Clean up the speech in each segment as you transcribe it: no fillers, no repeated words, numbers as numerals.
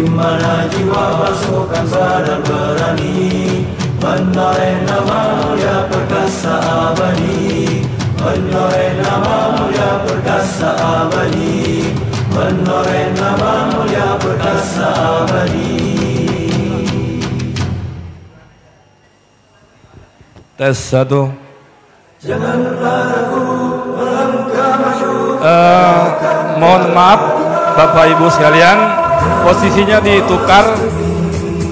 di mana jiwa pasukan badan berani, menoreh nama mulia perkasa abadi, menoreh nama mulia perkasa abadi, menoreh nama mulia perkasa abadi. Tes satu. Janganlah ragu melangkah maju. Mohon maaf Bapak Ibu sekalian, posisinya ditukar.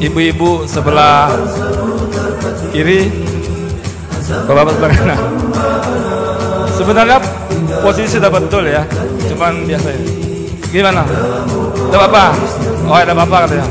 Ibu-ibu sebelah kiri, bapak sebelah kanan. Sebenarnya posisi sudah betul ya, cuman biasanya. Gimana? Ada apa? Oh ada apa katanya?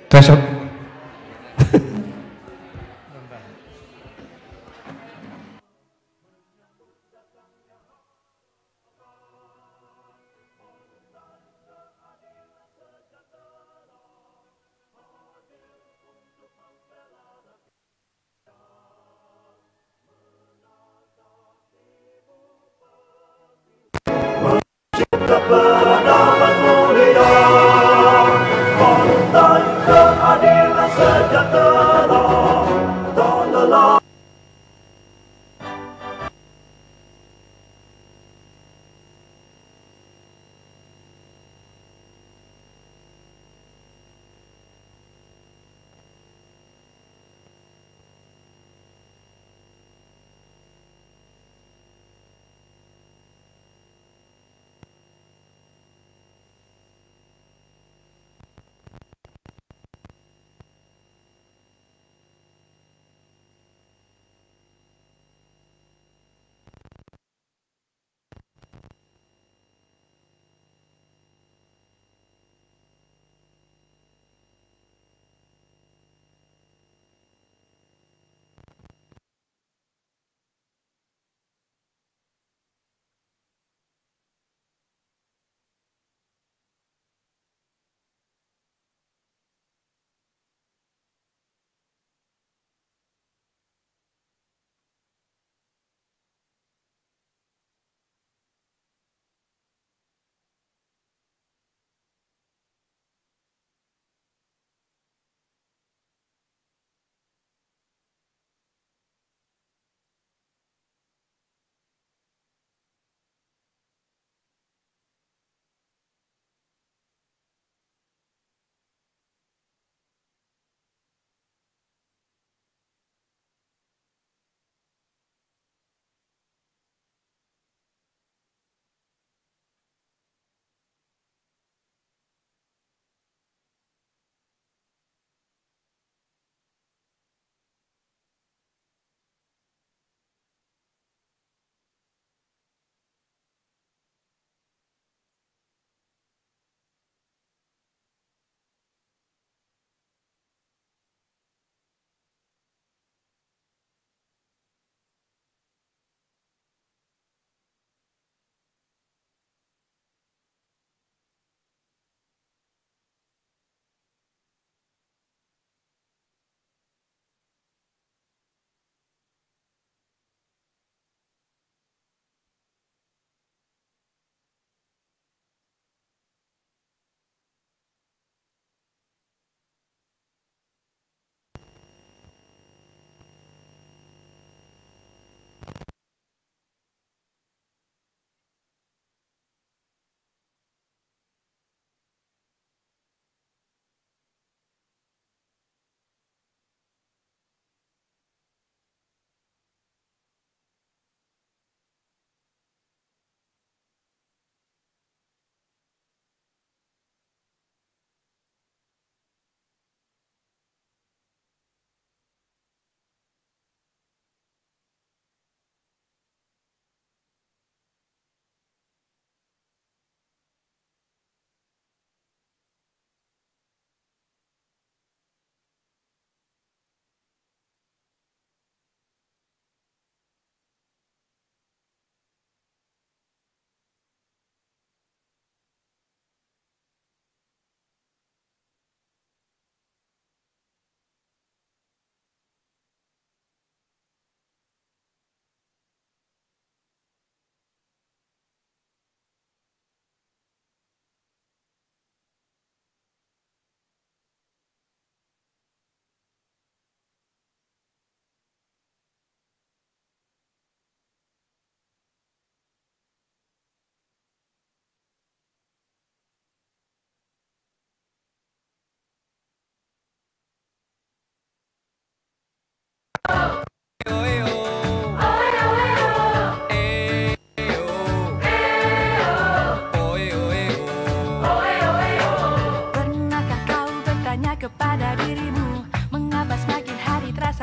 Tes. Peradaban mulia, partai keadilan sejahtera, tak lelah.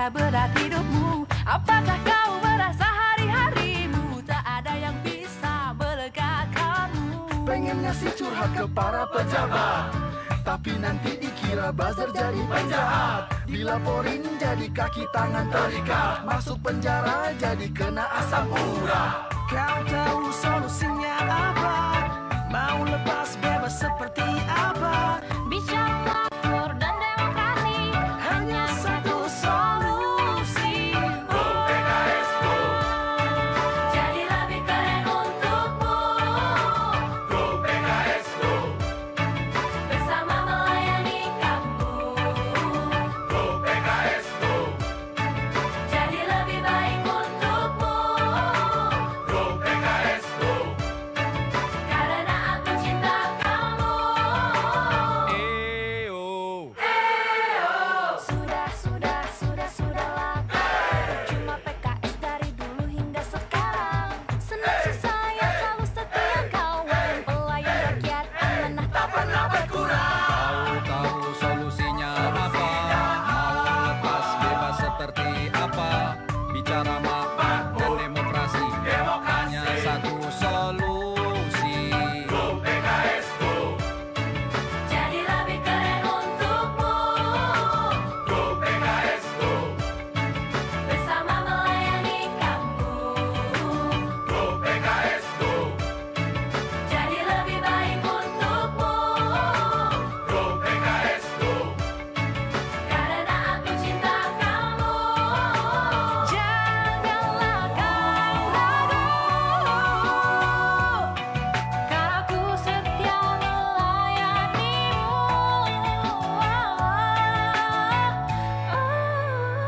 Seberapa berat hidupmu? Apakah kau merasa hari-harimu tak ada yang bisa melegakanmu? Pengen ngasih curhat ke para pejabat, tapi nanti dikira buzzer jadi penjahat. Dilaporin jadi kaki tangan terikat, masuk penjara jadi kena asam urat. Kau tahu solusinya apa? Mau lepas bebas seperti apa? Bicara makmur dan demokrasi, hanya satu solusi. Go PKS Go, Jadi lebih keren untukmu, Go PKS Go, bersama melayani kamu. Go PKS Go, Jadi lebih baik untukmu, Go PKS Go, karena aku cinta kamu. Sudahlah. Cuma PKS dari dulu hingga sekarang. Senang susah ya selalu setia kawan. Pelayan rakyat amanah tak pernah berkurang. Tahu solusinya apa? Mau lepas bebas seperti apa? Bicara makmur dan demokrasi, hanya satu solusi. Go PKS Go, Jadi lebih keren untukmu, Go PKS Go, bersama melayani kamu. Go PKS Go, Jadi lebih baik untukmu, Go PKS Go, karena aku cinta kamu. Janganlah kau ragu, karena aku setia melayanimu.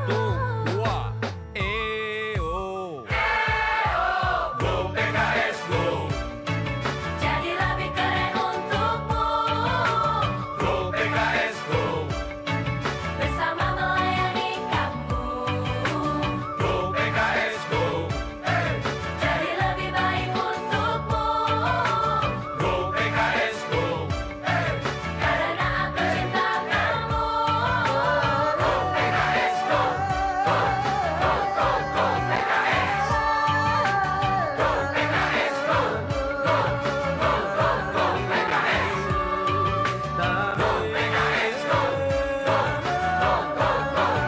Dua, Go PKS Go, Jadi lebih keren untukmu, Go PKS Go, bersama melayani kamu. Go PKS Go, Jadi lebih baik untukmu, Go PKS Go, karena aku cinta kamu. Go PKS Go, Go PKS, Go PKS Go, Go PKS, Go PKS Go, Go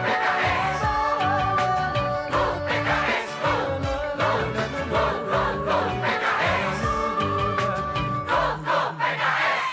PKS, Go PKS Go, Go PKS, Go PKS.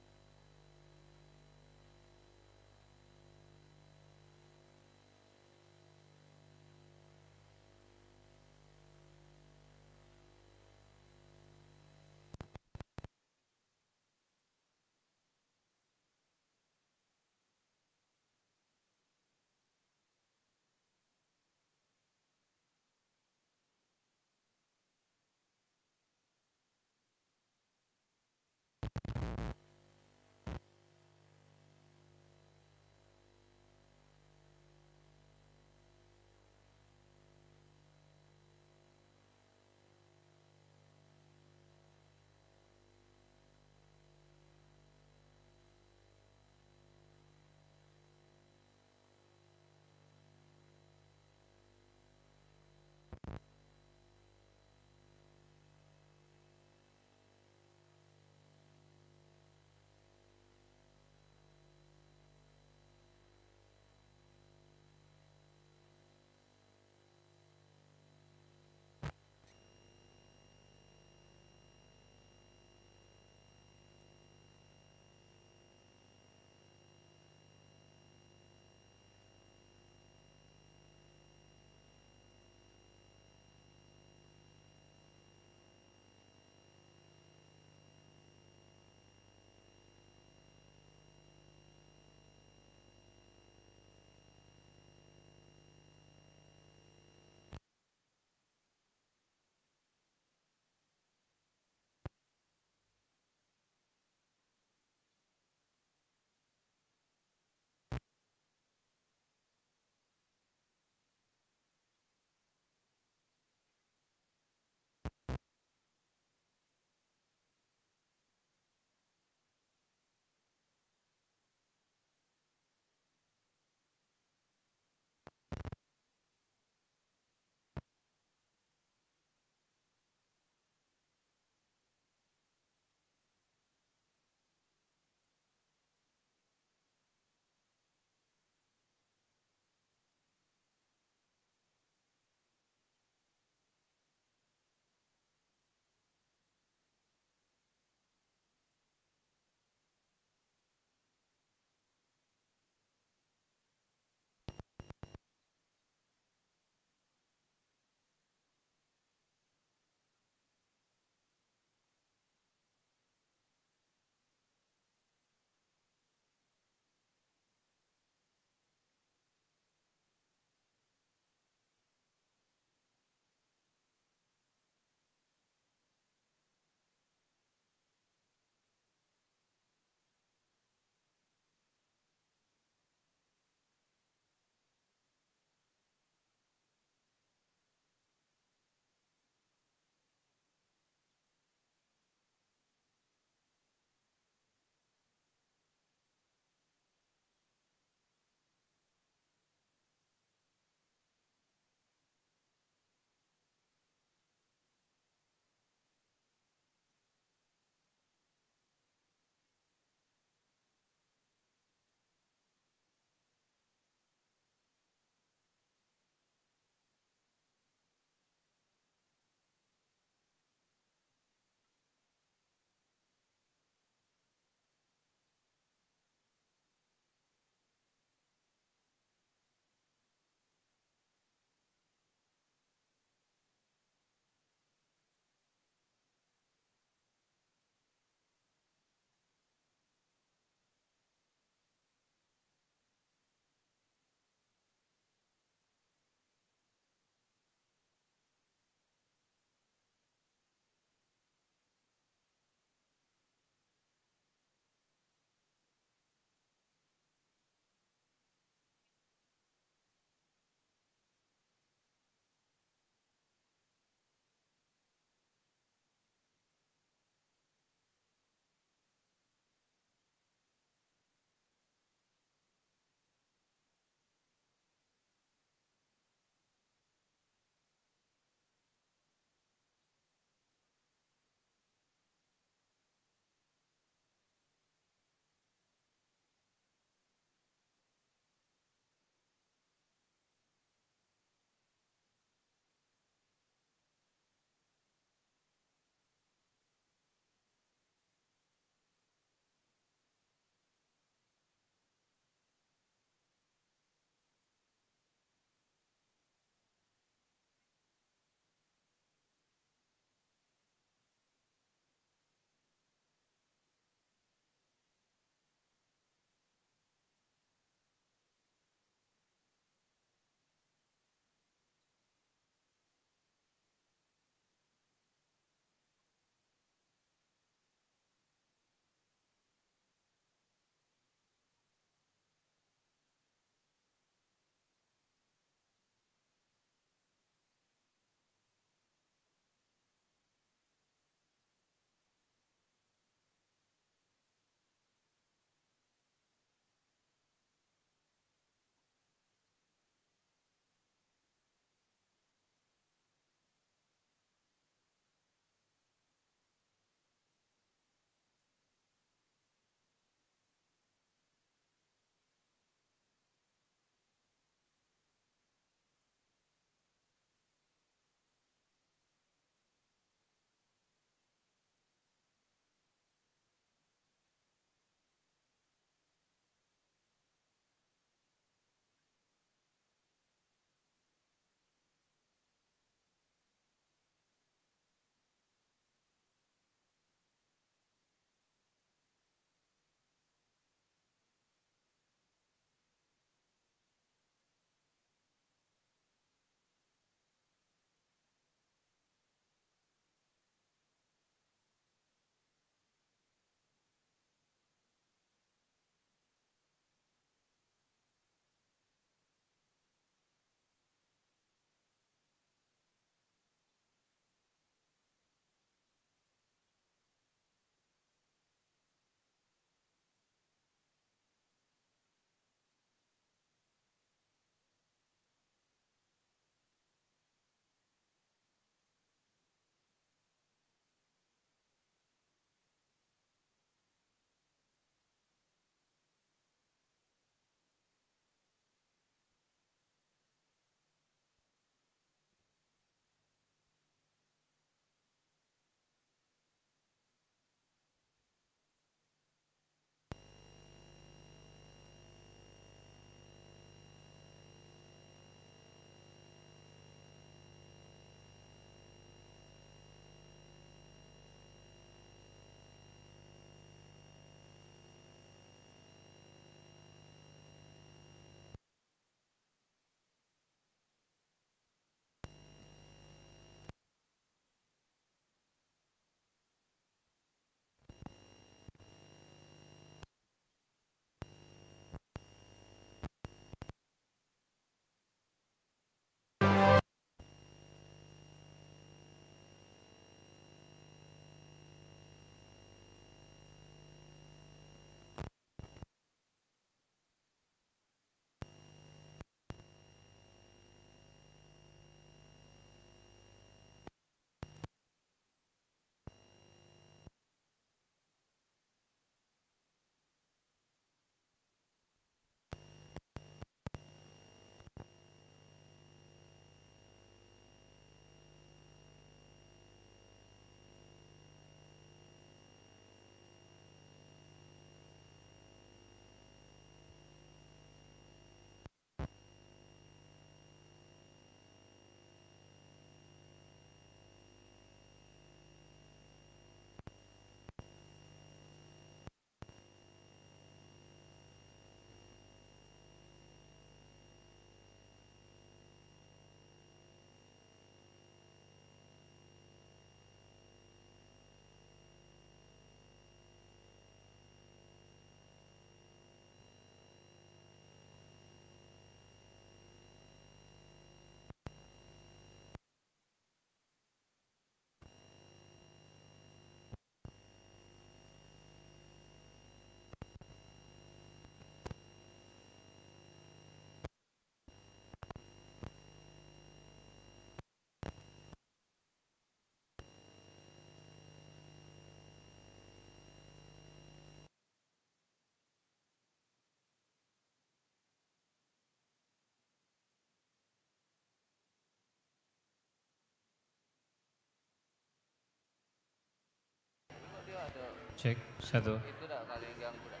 Cek satu. Itu dah kali yang ganggu dah.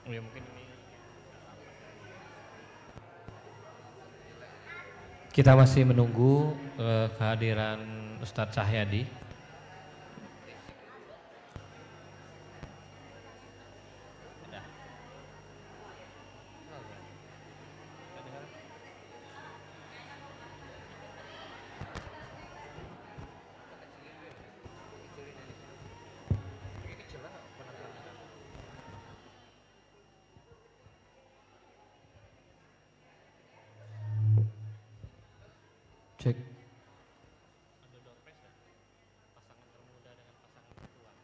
Oh ya mungkin ini. Kita masih menunggu kehadiran Ustadz Cahyadi. Cek. Ada doorpress kan? Pasangan termuda dengan pasangan tertua.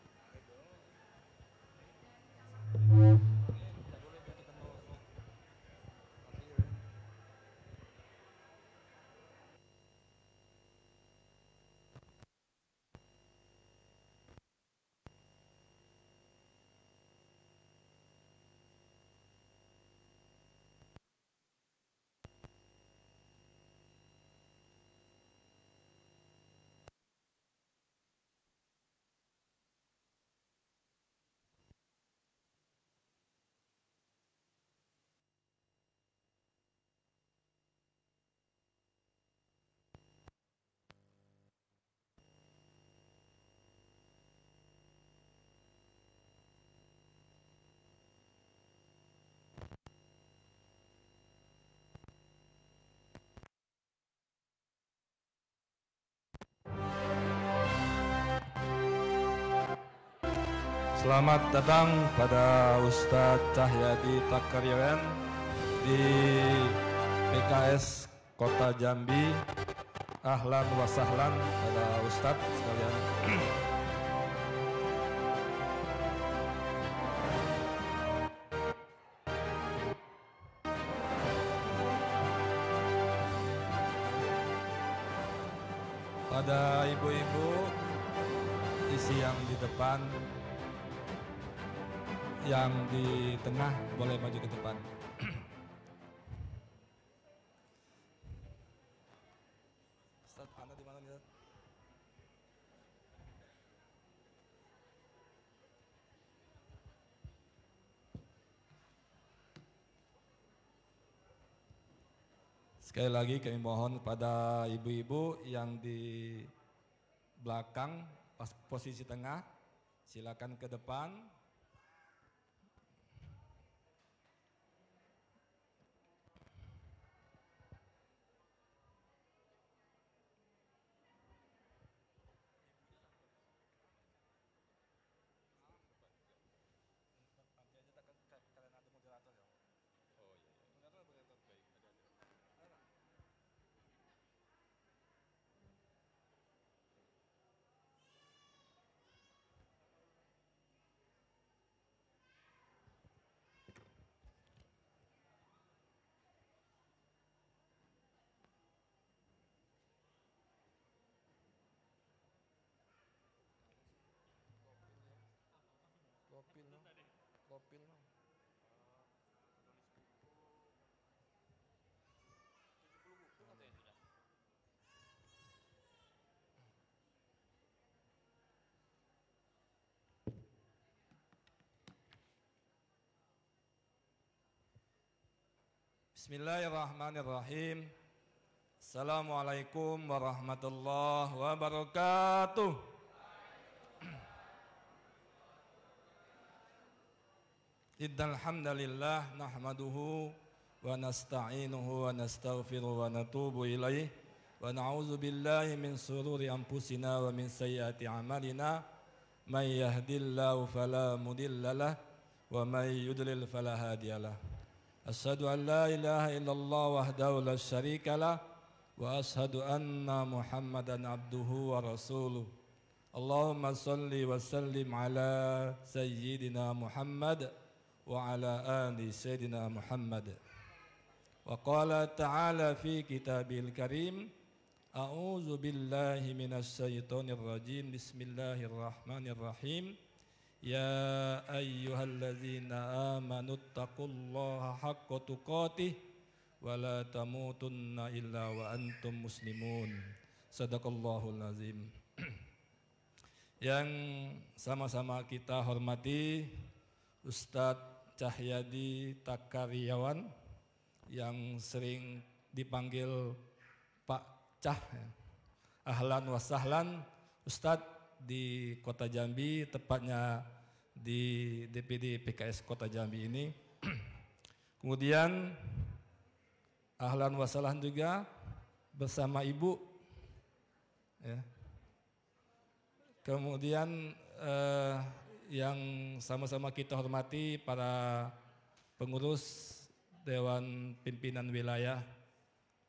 Selamat datang pada Ustadz Cahyadi Takaryawan di PKS Kota Jambi. Ahlan wa sahlan pada Ustadz sekalian. Pada ibu-ibu isi yang di depan, yang di tengah boleh maju ke depan. Ustaz, Anda di mana nih? Sekali lagi kami mohon pada ibu-ibu yang di belakang, pas posisi tengah, silakan ke depan. Kopil. Bismillahirrahmanirrahim. Assalamualaikum warahmatullahi wabarakatuh. Innal hamdalillah nahmaduhu wa nasta'inuhu wa nastaghfiruhu wa natubu ilaih wa na'udzu billahi min sururi anfusina wa min sayyiati a'malina may yahdihillahu fala mudhillalah wa may yudlil fala hadiyalah. Asyhadu an la ilaha illallah wahdahu la syarikalah wa asyhadu anna Muhammadan abduhu wa rasuluh. Allahumma shalli wa sallim ala sayyidina Muhammad wa ala ali sayyidina Muhammad. Wa qala ta'ala fi kitabil karim, a'udzu billahi minasy syaithanir rajim. Bismillahirrahmanirrahim. Ya ayyuhalladzina amanu taqullaha haqqa tuqatih wa la tamutunna illa wa antum muslimun. Sadaqallahul azim. yang sama-sama kita hormati Ustadz Cahyadi Takariawan yang sering dipanggil Pak Cah. Ahlan wa sahlan Ustadz di Kota Jambi, tepatnya di DPD PKS Kota Jambi ini. Kemudian ahlan wa sahlan juga bersama Ibu. Ya. Kemudian yang sama-sama kita hormati para pengurus Dewan Pimpinan Wilayah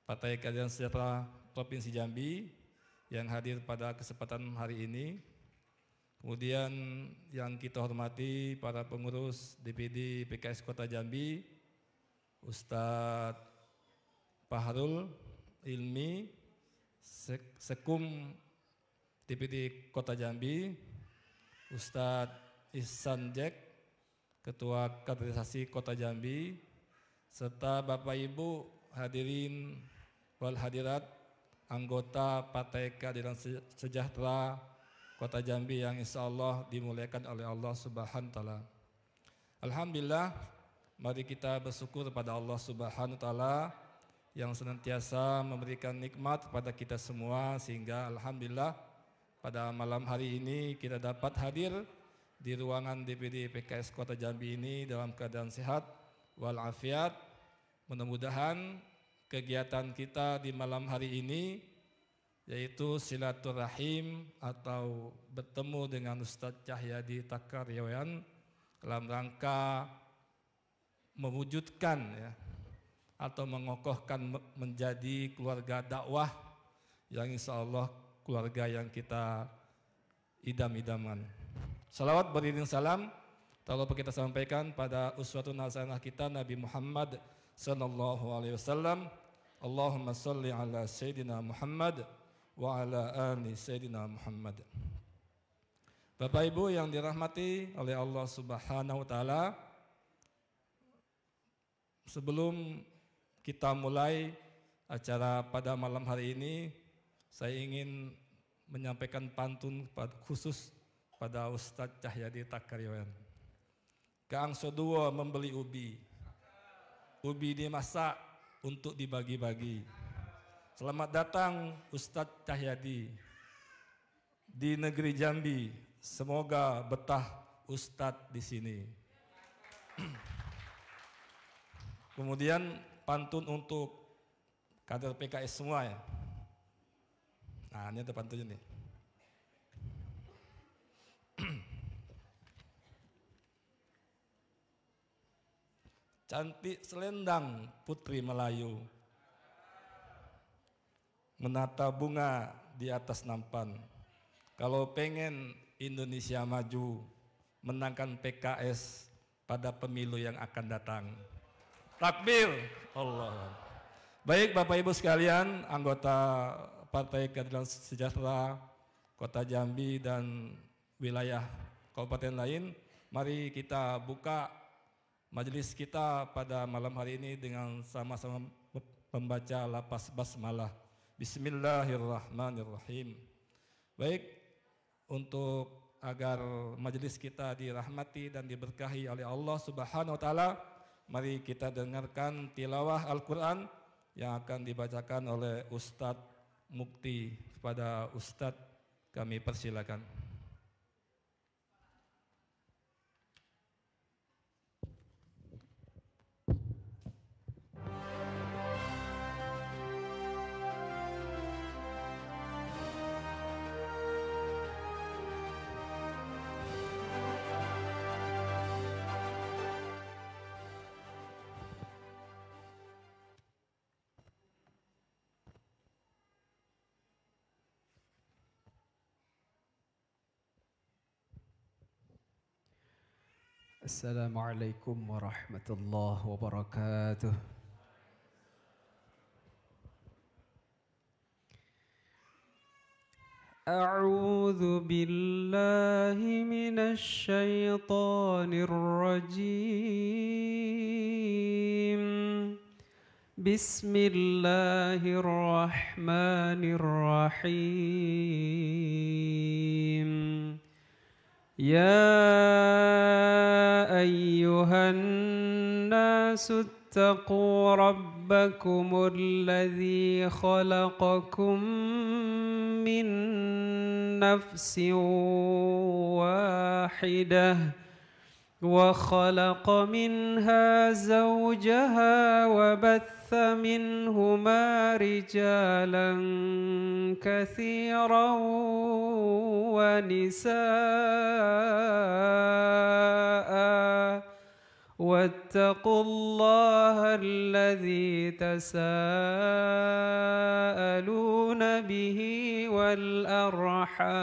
Partai Keadilan Sejahtera Provinsi Jambi yang hadir pada kesempatan hari ini. Kemudian yang kita hormati para pengurus DPD PKS Kota Jambi, Ustadz Paharul Ilmi, Sekum DPD Kota Jambi, Ustadz Ihsan Jack, Ketua Kaderisasi Kota Jambi, serta Bapak Ibu hadirin wal hadirat anggota Partai Keadilan Sejahtera Kota Jambi yang insya Allah dimuliakan oleh Allah Subhanahu wa Ta'ala. Alhamdulillah, mari kita bersyukur kepada Allah Subhanahu wa Ta'ala yang senantiasa memberikan nikmat kepada kita semua, sehingga alhamdulillah pada malam hari ini kita dapat hadir di ruangan DPD PKS Kota Jambi ini dalam keadaan sehat walafiat. Mudah-mudahan kegiatan kita di malam hari ini yaitu silaturahim atau bertemu dengan Ustadz Cahyadi Takariawan dalam rangka mewujudkan ya, atau mengokohkan menjadi keluarga dakwah yang insya Allah keluarga yang kita idam-idamkan. Salawat beriring salam telah kita sampaikan pada uswatun hasanah kita Nabi Muhammad sallallahu alaihi wasallam. Allahumma salli ala Sayyidina Muhammad wa ala ali Sayyidina Muhammad. Bapak Ibu yang dirahmati oleh Allah Subhanahu wa Ta'ala, sebelum kita mulai acara pada malam hari ini, saya ingin menyampaikan pantun khusus pada Ustadz Cahyadi Takariawan. Kang Soduo membeli ubi dimasak untuk dibagi-bagi. Selamat datang Ustadz Cahyadi di negeri Jambi. Semoga betah Ustadz di sini. Kemudian pantun untuk kader PKS semua ya. Nah, ini ada pantunnya nih. Cantik selendang putri Melayu, menata bunga di atas nampan. Kalau pengen Indonesia maju, menangkan PKS pada pemilu yang akan datang. Takbir, Allah. Baik Bapak Ibu sekalian, anggota Partai Keadilan Sejahtera Kota Jambi dan wilayah kabupaten lain, mari kita buka majelis kita pada malam hari ini dengan sama-sama membaca lafaz basmalah. Bismillahirrahmanirrahim. Baik, untuk agar majelis kita dirahmati dan diberkahi oleh Allah Subhanahu wa Ta'ala, mari kita dengarkan tilawah Al-Quran yang akan dibacakan oleh Ustadz Mukti. Kepada Ustadz kami persilakan. Assalamualaikum warahmatullahi wabarakatuh. A'udzu billahi minasy syaithanir rajim. Bismillahirrahmanirrahim. يا أيها الناس اتقوا ربكم الذي خلقكم من نفس واحدة وخلق منها زوجها وبث منهما رجالا كثيرا ونساء واتقوا الله الذي تساءلون به والأرحام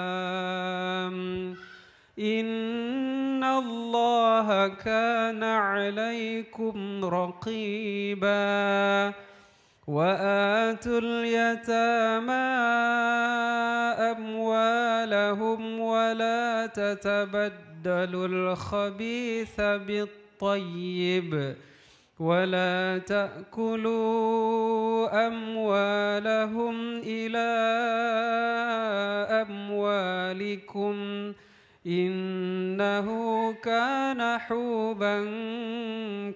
إن الله كان عليكم رقيبا وآتوا اليتامى أموالهم ولا تتبدلوا الخبيث بالطيب ولا تأكلوا أموالهم إلى أموالكم إنه كان حوبا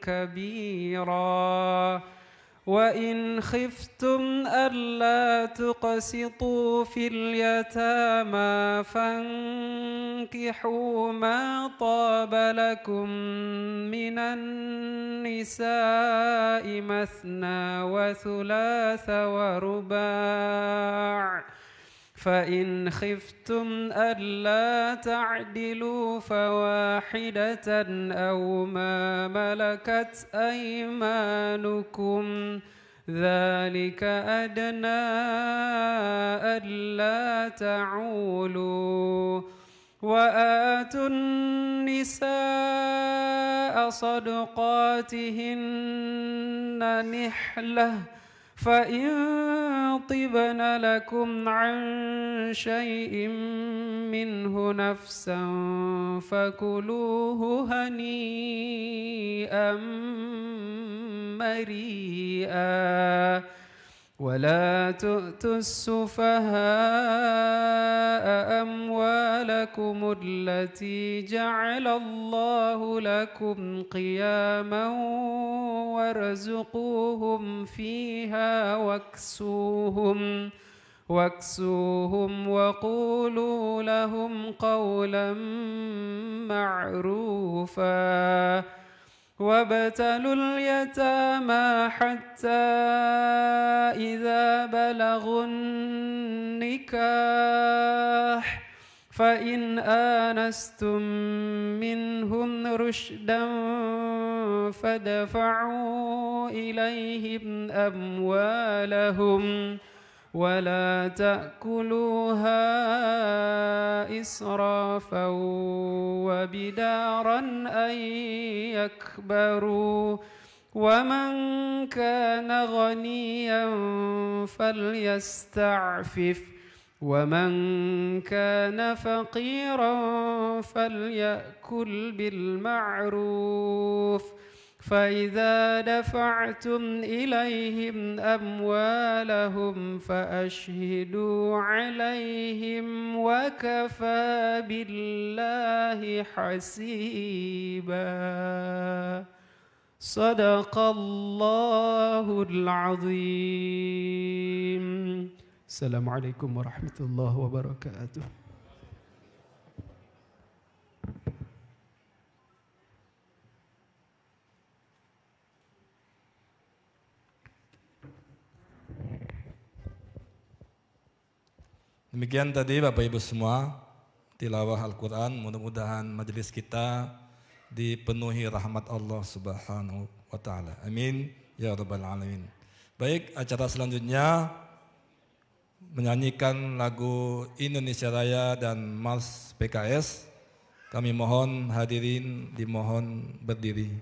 كبيرا وإن خفتم ألا تقسطوا في اليتامى فانكحوا ما طاب لكم من النساء مثنى وثلاث ورباع فإن خفتم ألا تعدلوا فواحدة أو ما ملكت أيمانكم ذلك أدنى ألا تعولوا وآتوا النساء صدقاتهن نحلة فإن طبن لكم عن شيء منه نفسا فكلوه هنيئا مريئا ولا تؤتوا السفهاء أموالكم التي جعل الله لكم قياما وارزقوهم فيها واكسوهم وقولوا لهم قولا معروفا وابتلوا اليتامى حتى إذا بلغوا النكاح فإن آنستم منهم رشدا فادفعوا إليهم أموالهم ولا تأكلوها إسرافا وبدارا أن يكبروا ومن كان غنيا فليستعفف ومن كان فقيرا فليأكل بالمعروف فإذا دفعتم إليهم أموالهم فأشهدوا عليهم وكفى بالله حسيبا صدق الله العظيم. السلام عليكم ورحمة الله وبركاته. Demikian tadi Bapak Ibu semua tilawah Al-Quran, mudah-mudahan majelis kita dipenuhi rahmat Allah Subhanahu wa Ta'ala. Amin ya Rabbal Alamin. Baik, acara selanjutnya menyanyikan lagu Indonesia Raya dan Mars PKS. Kami mohon hadirin dimohon berdiri.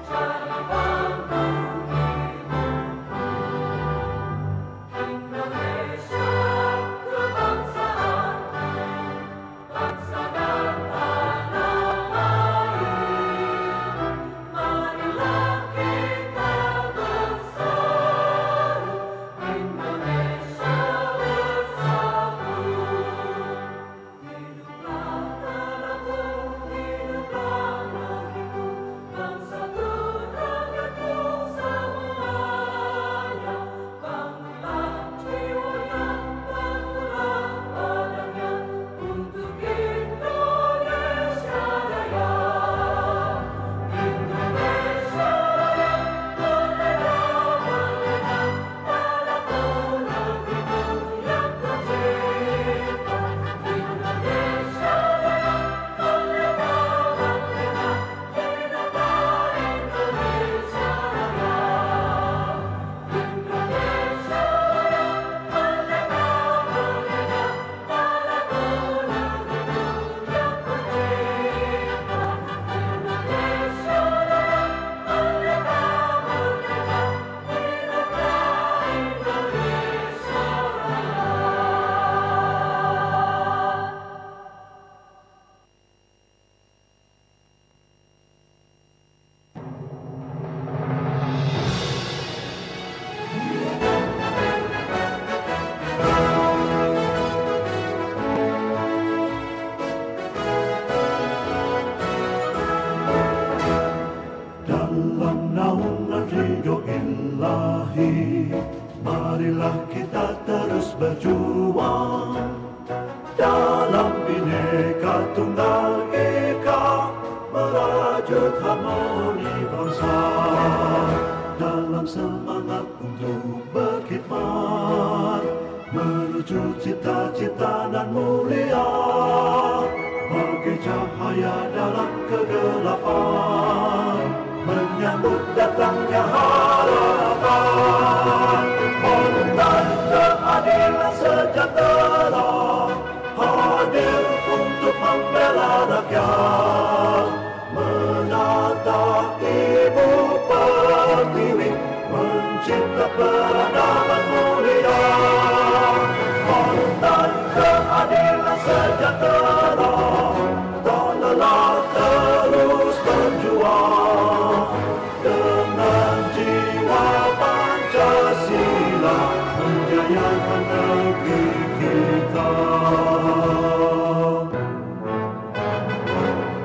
Jangan kita terus berjuang dalam Bhinneka Tunggal Ika, merajut harmoni bangsa dalam semangat untuk berkhidmat menuju cita-cita nan mulia, bagai cahaya dalam kegelapan, menyambut datangnya harapan. Partai Keadilan Sejahtera hadir untuk membela rakyat, menata ibu pertiwi, mencipta peradaban mulia. Partai Keadilan Sejahtera tak lelah terus berjuang dengan jiwa Pancasila, menjayakan negeri kita.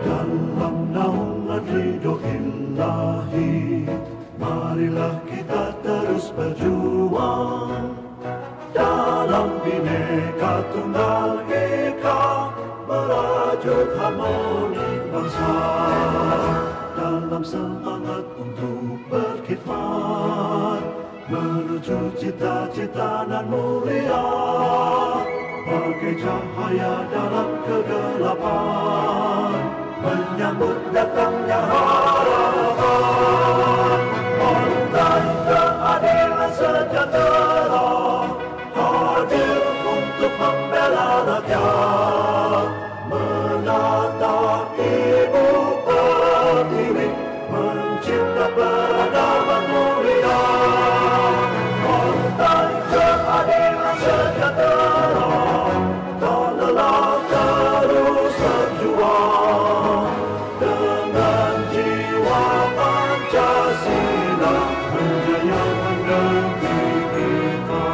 Dalam naungan ridho ilahi, marilah kita terus berjuang dalam Bhinneka Tunggal Ika, merajut harmoni bangsa dalam semangat untuk berkhidmat menuju cita-cita nan mulia, bagai cahaya dalam kegelapan, menyambut datangnya harapan. Partai Keadilan Sejahtera hadir untuk membela rakyat, menata ibu pertiwi, mencipta peradaban mulia. Partai Keadilan Sejahtera tak lelah terus berjuang dengan jiwa Pancasila, menjayakan negeri kita,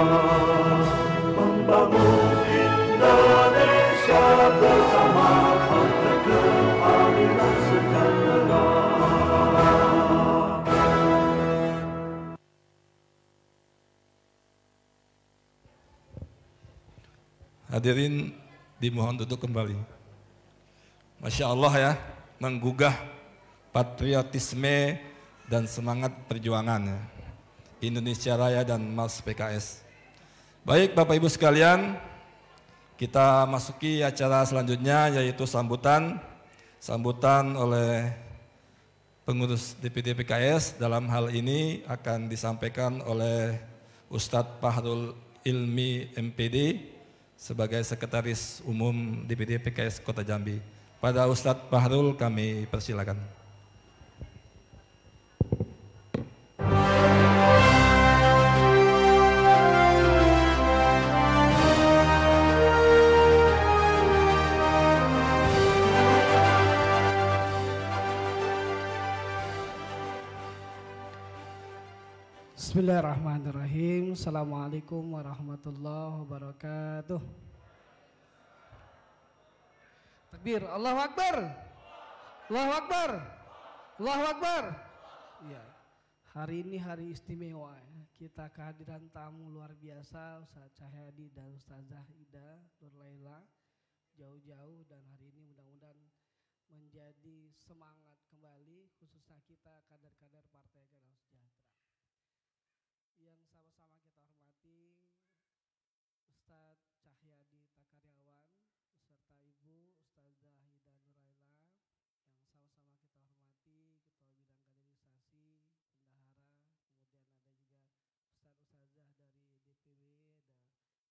membangun Indonesia bersama. Partai Keadilan Sejahtera. Hadirin dimohon duduk kembali. Masya Allah ya, menggugah patriotisme dan semangat perjuangan ya. Indonesia Raya dan Mas PKS. Baik Bapak Ibu sekalian, kita masuki acara selanjutnya yaitu sambutan oleh pengurus DPD PKS. Dalam hal ini akan disampaikan oleh Ustadz Fahrul Ilmi MPD sebagai Sekretaris Umum DPD PKS Kota Jambi. Pada Ustadz Fahrul kami persilakan. Bismillahirrahmanirrahim. Assalamualaikum warahmatullahi wabarakatuh. Takbir, Allahu Akbar. Allahu Akbar. Allahu Akbar. Ya. Hari ini hari istimewa ya. Kita kehadiran tamu luar biasa, Ustaz Cahyadi dan Ustazah Ida Nurlaila, jauh-jauh, dan hari ini mudah-mudahan menjadi semangat kembali khususnya kita kader-kader Partai Keadilan Sejahtera. Yang sama-sama kita hormati Ustaz Cahyadi Takaryawan beserta Ibu Ustazah Ida Nuraila, yang sama-sama kita hormati Ketua Bidang Kaderisasi, Bendahara, kemudian ada juga Ustazah dari DPW,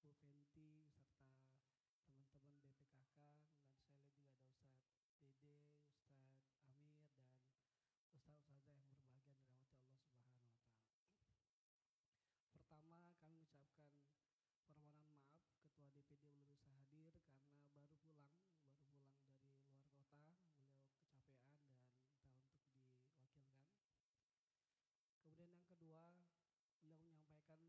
ada Bu Fenti serta teman-teman BPKK, dan saya lihat juga ada Ustaz Dede, Ustaz Amir, dan Ustazah yang berbahagia dirahmati Allah Subhanahu wa Ta'ala. Pertama kami ucapkan permohonan maaf, Ketua DPD belum bisa hadir karena baru pulang dari luar kota, beliau kecapean dan minta untuk diwakilkan. Kemudian yang kedua, beliau menyampaikan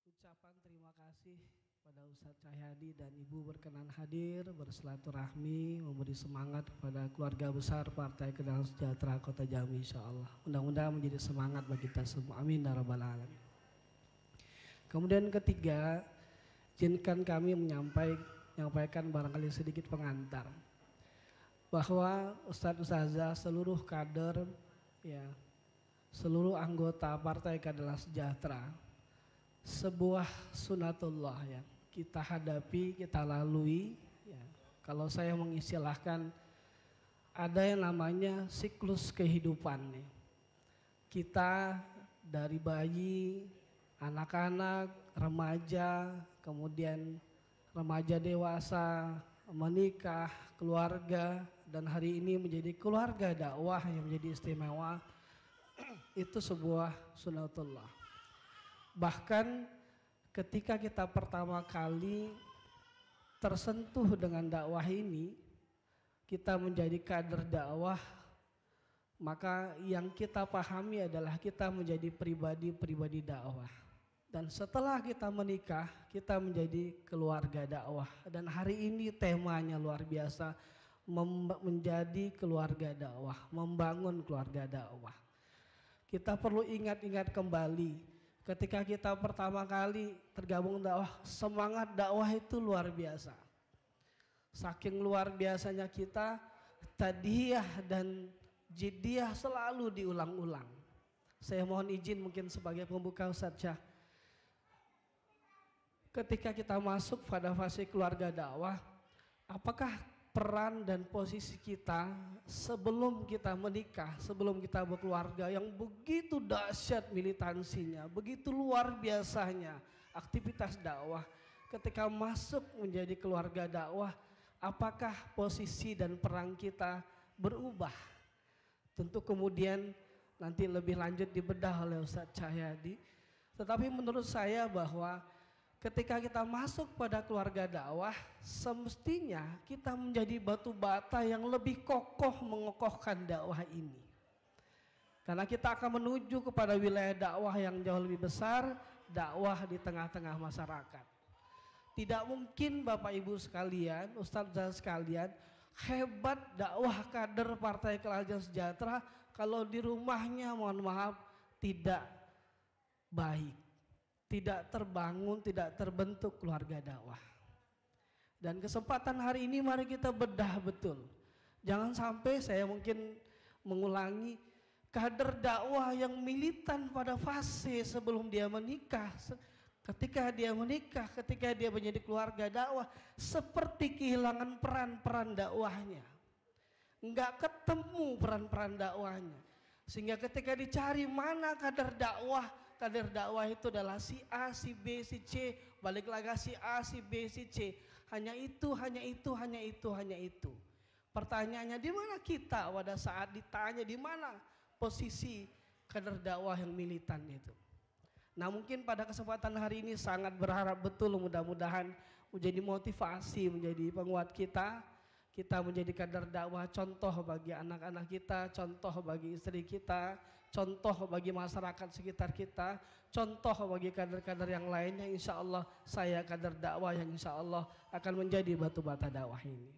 ucapan terima kasih pada Ustadz Cahyadi dan Ibu berkenan hadir bersilaturahmi, memberi semangat kepada keluarga besar Partai Keadilan Sejahtera Kota Jambi, insyaallah. Mudah-mudahan menjadi semangat bagi kita semua. Amin ya rabbal alamin. Kemudian ketiga, izinkan kami menyampaikan barangkali sedikit pengantar bahwa Ustadz Ustazah, seluruh kader, ya, seluruh anggota Partai Keadilan Sejahtera, sebuah sunatullah ya kita hadapi, kita lalui. Ya. Kalau saya mengistilahkan, ada yang namanya siklus kehidupan nih. Kita dari bayi, anak-anak, remaja, kemudian remaja dewasa, menikah, keluarga, dan hari ini menjadi keluarga dakwah yang menjadi istimewa. Itu sebuah sunatullah. Bahkan ketika kita pertama kali tersentuh dengan dakwah ini, kita menjadi kader dakwah, maka yang kita pahami adalah kita menjadi pribadi-pribadi dakwah. Dan setelah kita menikah, kita menjadi keluarga dakwah. Dan hari ini temanya luar biasa, menjadi keluarga dakwah, membangun keluarga dakwah. Kita perlu ingat-ingat kembali, ketika kita pertama kali tergabung dakwah, semangat dakwah itu luar biasa. Saking luar biasanya kita, tadhiyah dan jiddiyah selalu diulang-ulang. Saya mohon izin mungkin sebagai pembuka Ustadz Syah. Ketika kita masuk pada fase keluarga dakwah, apakah peran dan posisi kita sebelum kita menikah, sebelum kita berkeluarga yang begitu dahsyat militansinya, begitu luar biasanya aktivitas dakwah, ketika masuk menjadi keluarga dakwah, apakah posisi dan peran kita berubah? Tentu kemudian nanti lebih lanjut dibedah oleh Ustadz Cahyadi. Tetapi menurut saya bahwa ketika kita masuk pada keluarga dakwah, semestinya kita menjadi batu bata yang lebih kokoh mengokohkan dakwah ini. Karena kita akan menuju kepada wilayah dakwah yang jauh lebih besar, dakwah di tengah-tengah masyarakat. Tidak mungkin Bapak Ibu sekalian, Ustadz sekalian, hebat dakwah kader Partai Keadilan Sejahtera kalau di rumahnya mohon maaf tidak baik, tidak terbangun, tidak terbentuk keluarga dakwah. Dan kesempatan hari ini mari kita bedah betul. Jangan sampai saya mungkin mengulangi, kader dakwah yang militan pada fase sebelum dia menikah, ketika dia menikah, ketika dia menjadi keluarga dakwah, seperti kehilangan peran-peran dakwahnya. Enggak ketemu peran-peran dakwahnya. Sehingga ketika dicari mana kader dakwah itu adalah si A, si B, si C, balik lagi si A, si B, si C. Hanya itu, hanya itu, hanya itu, hanya itu. Pertanyaannya, di mana kita pada saat ditanya di mana posisi kader dakwah yang militan itu? Nah mungkin pada kesempatan hari ini sangat berharap betul, mudah-mudahan menjadi motivasi, menjadi penguat kita. Kita menjadi kader dakwah, contoh bagi anak-anak kita, contoh bagi istri kita, contoh bagi masyarakat sekitar kita, contoh bagi kader-kader yang lainnya. Insya Allah saya kader dakwah yang insya Allah akan menjadi batu bata dakwah ini.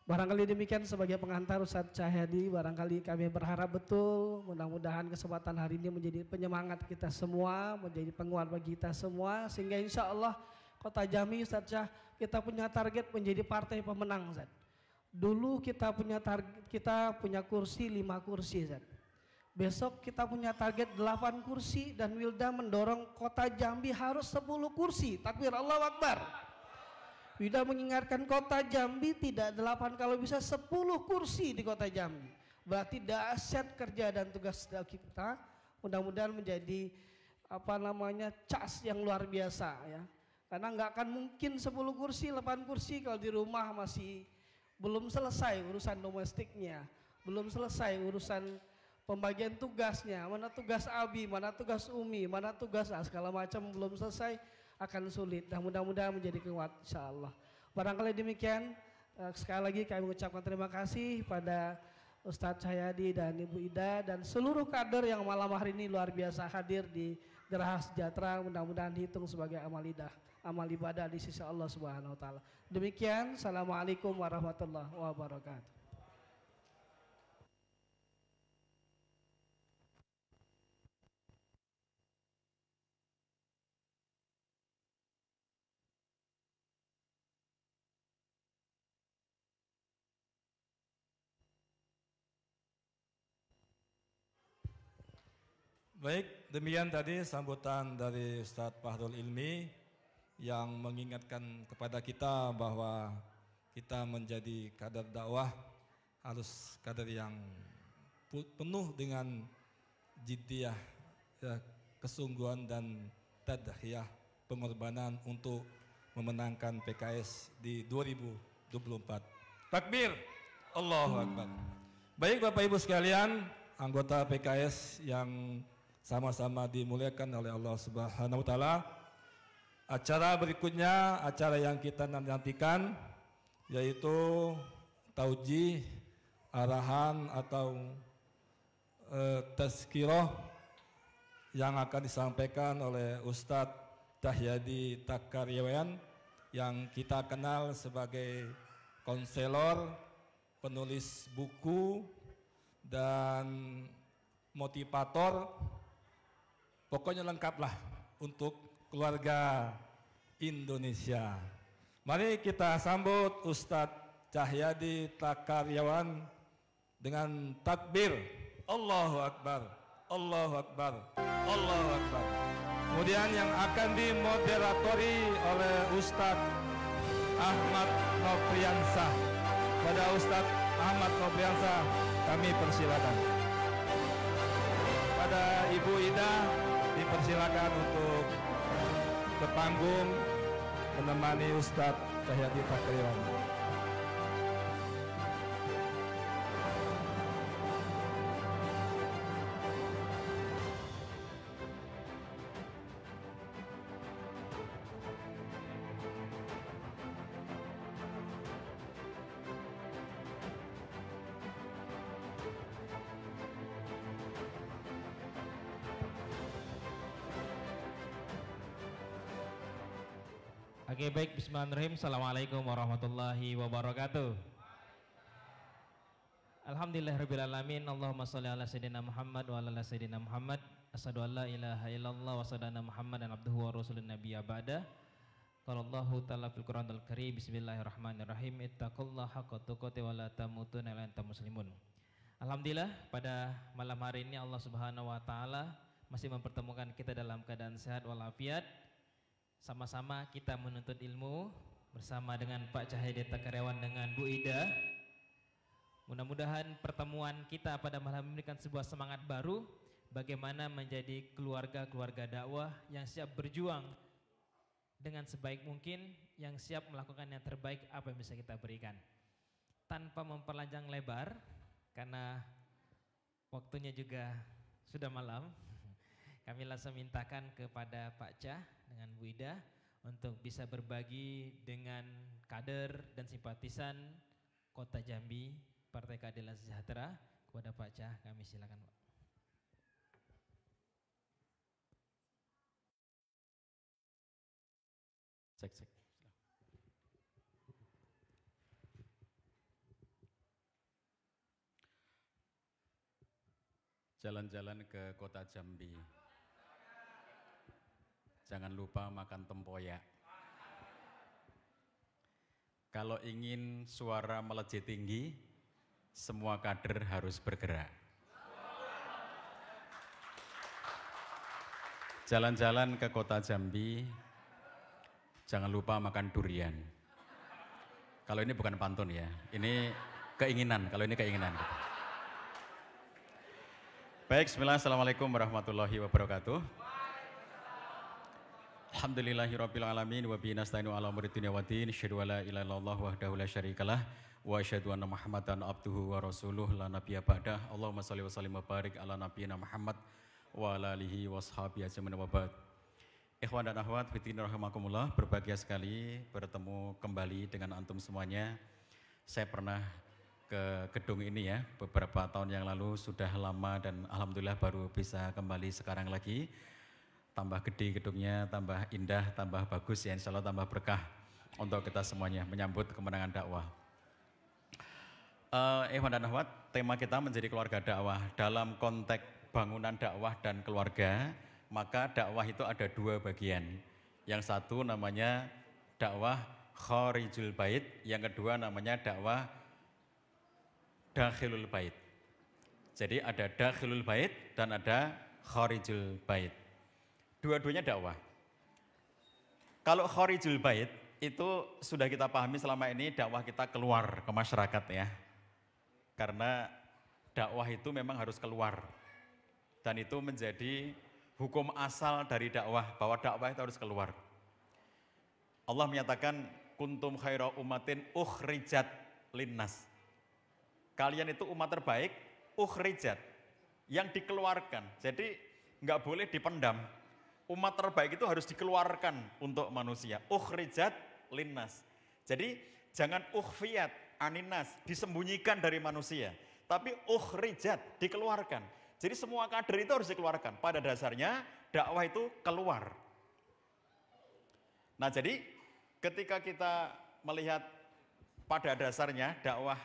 Barangkali demikian sebagai pengantar Ustadz Cahyadi. Barangkali kami berharap betul mudah-mudahan kesempatan hari ini menjadi penyemangat kita semua, menjadi penguat bagi kita semua, sehingga insya Allah Kota Jambi Ustadz Syah, kita punya target menjadi partai pemenang Ustadz. Dulu kita punya target, kita punya kursi 5 kursi Ustadz. Besok kita punya target 8 kursi dan Wilda mendorong Kota Jambi harus 10 kursi. Takbir Allahu Akbar. Wilda mengingatkan Kota Jambi tidak 8, kalau bisa 10 kursi di Kota Jambi. Berarti dahsyat kerja dan tugas kita. Mudah-mudahan menjadi cas yang luar biasa ya. Karena nggak akan mungkin 10 kursi, 8 kursi kalau di rumah masih belum selesai urusan domestiknya, belum selesai urusan pembagian tugasnya, mana tugas Abi, mana tugas Umi, mana tugas segala macam belum selesai, akan sulit. Dan mudah-mudahan menjadi kuat insyaallah. Barangkali demikian, sekali lagi kami mengucapkan terima kasih pada Ustadz Cahyadi dan Ibu Ida dan seluruh kader yang malam hari ini luar biasa hadir di Geraha Sejahtera. Mudah-mudahan dihitung sebagai amal ibadah di sisi Allah Subhanahu wa taala. Demikian, assalamualaikum warahmatullahi wabarakatuh. Baik, demikian tadi sambutan dari Ustadz Fahrul Ilmi yang mengingatkan kepada kita bahwa kita menjadi kader dakwah harus kader yang penuh dengan jiddiyah, ya, kesungguhan dan tadhiyah, pengorbanan untuk memenangkan PKS di 2024. Takbir, Allahu Akbar. Baik Bapak Ibu sekalian, anggota PKS yang sama-sama dimuliakan oleh Allah Subhanahu wa taala. Acara berikutnya, acara yang kita nantikan yaitu taujih, arahan atau tazkirah yang akan disampaikan oleh Ustadz Cahyadi Takaryawan yang kita kenal sebagai konselor, penulis buku dan motivator. Pokoknya lengkaplah untuk keluarga Indonesia. Mari kita sambut Ustadz Cahyadi Takaryawan dengan takbir. Allahu Akbar, Allahu Akbar, Allahu Akbar. Kemudian yang akan dimoderatori oleh Ustadz Ahmad Nopriansah. Pada Ustadz Ahmad Nopriansah kami persilakan. Pada Ibu Ida dipersilakan untuk ke panggung menemani Ustadz Cahyadi Takaryawan. Oke, baik, bismillahirrahmanirrahim. Assalamualaikum warahmatullahi wabarakatuh. Alhamdulillahirrabbilalamin. Allahumma sholli ala sayyidina Muhammad wa ala sayyidina Muhammad. Asyhadu an la ilaha illallah wa asyhadu anna Muhammadan abduhu wa rasulun nabiyya ba'da. Qala Allahu ta'ala fil Qur'anil Karim, bismillahirrahmanirrahim. Ittaqullaha haqqa tuqatih wa la tamutunna illa antum muslimun. Alhamdulillah, pada malam hari ini Allah Subhanahu wa taala masih mempertemukan kita dalam keadaan sehat walafiat. Sama-sama kita menuntut ilmu bersama dengan Pak Cahyadi Takaryawan dengan Bu Ida. Mudah-mudahan pertemuan kita pada malam ini memberikan sebuah semangat baru bagaimana menjadi keluarga-keluarga dakwah yang siap berjuang dengan sebaik mungkin, yang siap melakukan yang terbaik apa yang bisa kita berikan. Tanpa memperpanjang lebar karena waktunya juga sudah malam, kami langsung mintakan kepada Pak Cah dengan Bu Ida untuk bisa berbagi dengan kader dan simpatisan Kota Jambi Partai Keadilan Sejahtera. Kepada Pak Cah kami silakan, Pak. Cek. Jalan-jalan ke Kota Jambi. Jangan lupa makan tempoyak. Kalau ingin suara melejit tinggi, semua kader harus bergerak. Jalan-jalan ke Kota Jambi, jangan lupa makan durian. Kalau ini bukan pantun ya, ini keinginan, kalau ini keinginan. Baik, bismillah, assalamualaikum warahmatullahi wabarakatuh. Alhamdulillahirrabbilalamin wa bihi nasta'inu ala umuri dunya waddin. Asyhadu an la ilaha illallah wahdahu la syarikalah wa asyhadu anna Muhammadan abduhu wa rasuluh la nabiyya ba'dah. Allahumma shalli wa sallim wa barik ala nabiyyina Muhammad wa ala alihi washabihi ajmain wa ba'd. Ikhwan dan akhwat fillah rahimakumullah, berbahagia sekali bertemu kembali dengan antum semuanya. Saya pernah ke gedung ini ya beberapa tahun yang lalu, sudah lama dan alhamdulillah baru bisa kembali sekarang lagi. Tambah gede gedungnya, tambah indah, tambah bagus ya, insya Allah tambah berkah untuk kita semuanya menyambut kemenangan dakwah. Ikhwan dan akhwat, tema kita menjadi keluarga dakwah. Dalam konteks bangunan dakwah dan keluarga, maka dakwah itu ada dua bagian. Yang satu namanya dakwah kharijul bait, yang kedua namanya dakwah dakhilul bait. Jadi ada dakhilul bait dan ada Kharijul Bait. Dua-duanya dakwah. Kalau Kharijul Bait itu sudah kita pahami selama ini dakwah kita keluar ke masyarakat ya. Karena dakwah itu memang harus keluar. Dan itu menjadi hukum asal dari dakwah, bahwa dakwah itu harus keluar. Allah menyatakan, kuntum khaira ummatin ukhrijat linnas. Kalian itu umat terbaik, ukhrijat, yang dikeluarkan. Jadi nggak boleh dipendam. Umat terbaik itu harus dikeluarkan untuk manusia. Ukhrijat linnas. Jadi jangan ukhfiyat aninas, disembunyikan dari manusia. Tapi ukhrijat, dikeluarkan. Jadi semua kader itu harus dikeluarkan. Pada dasarnya dakwah itu keluar. Nah jadi ketika kita melihat pada dasarnya dakwah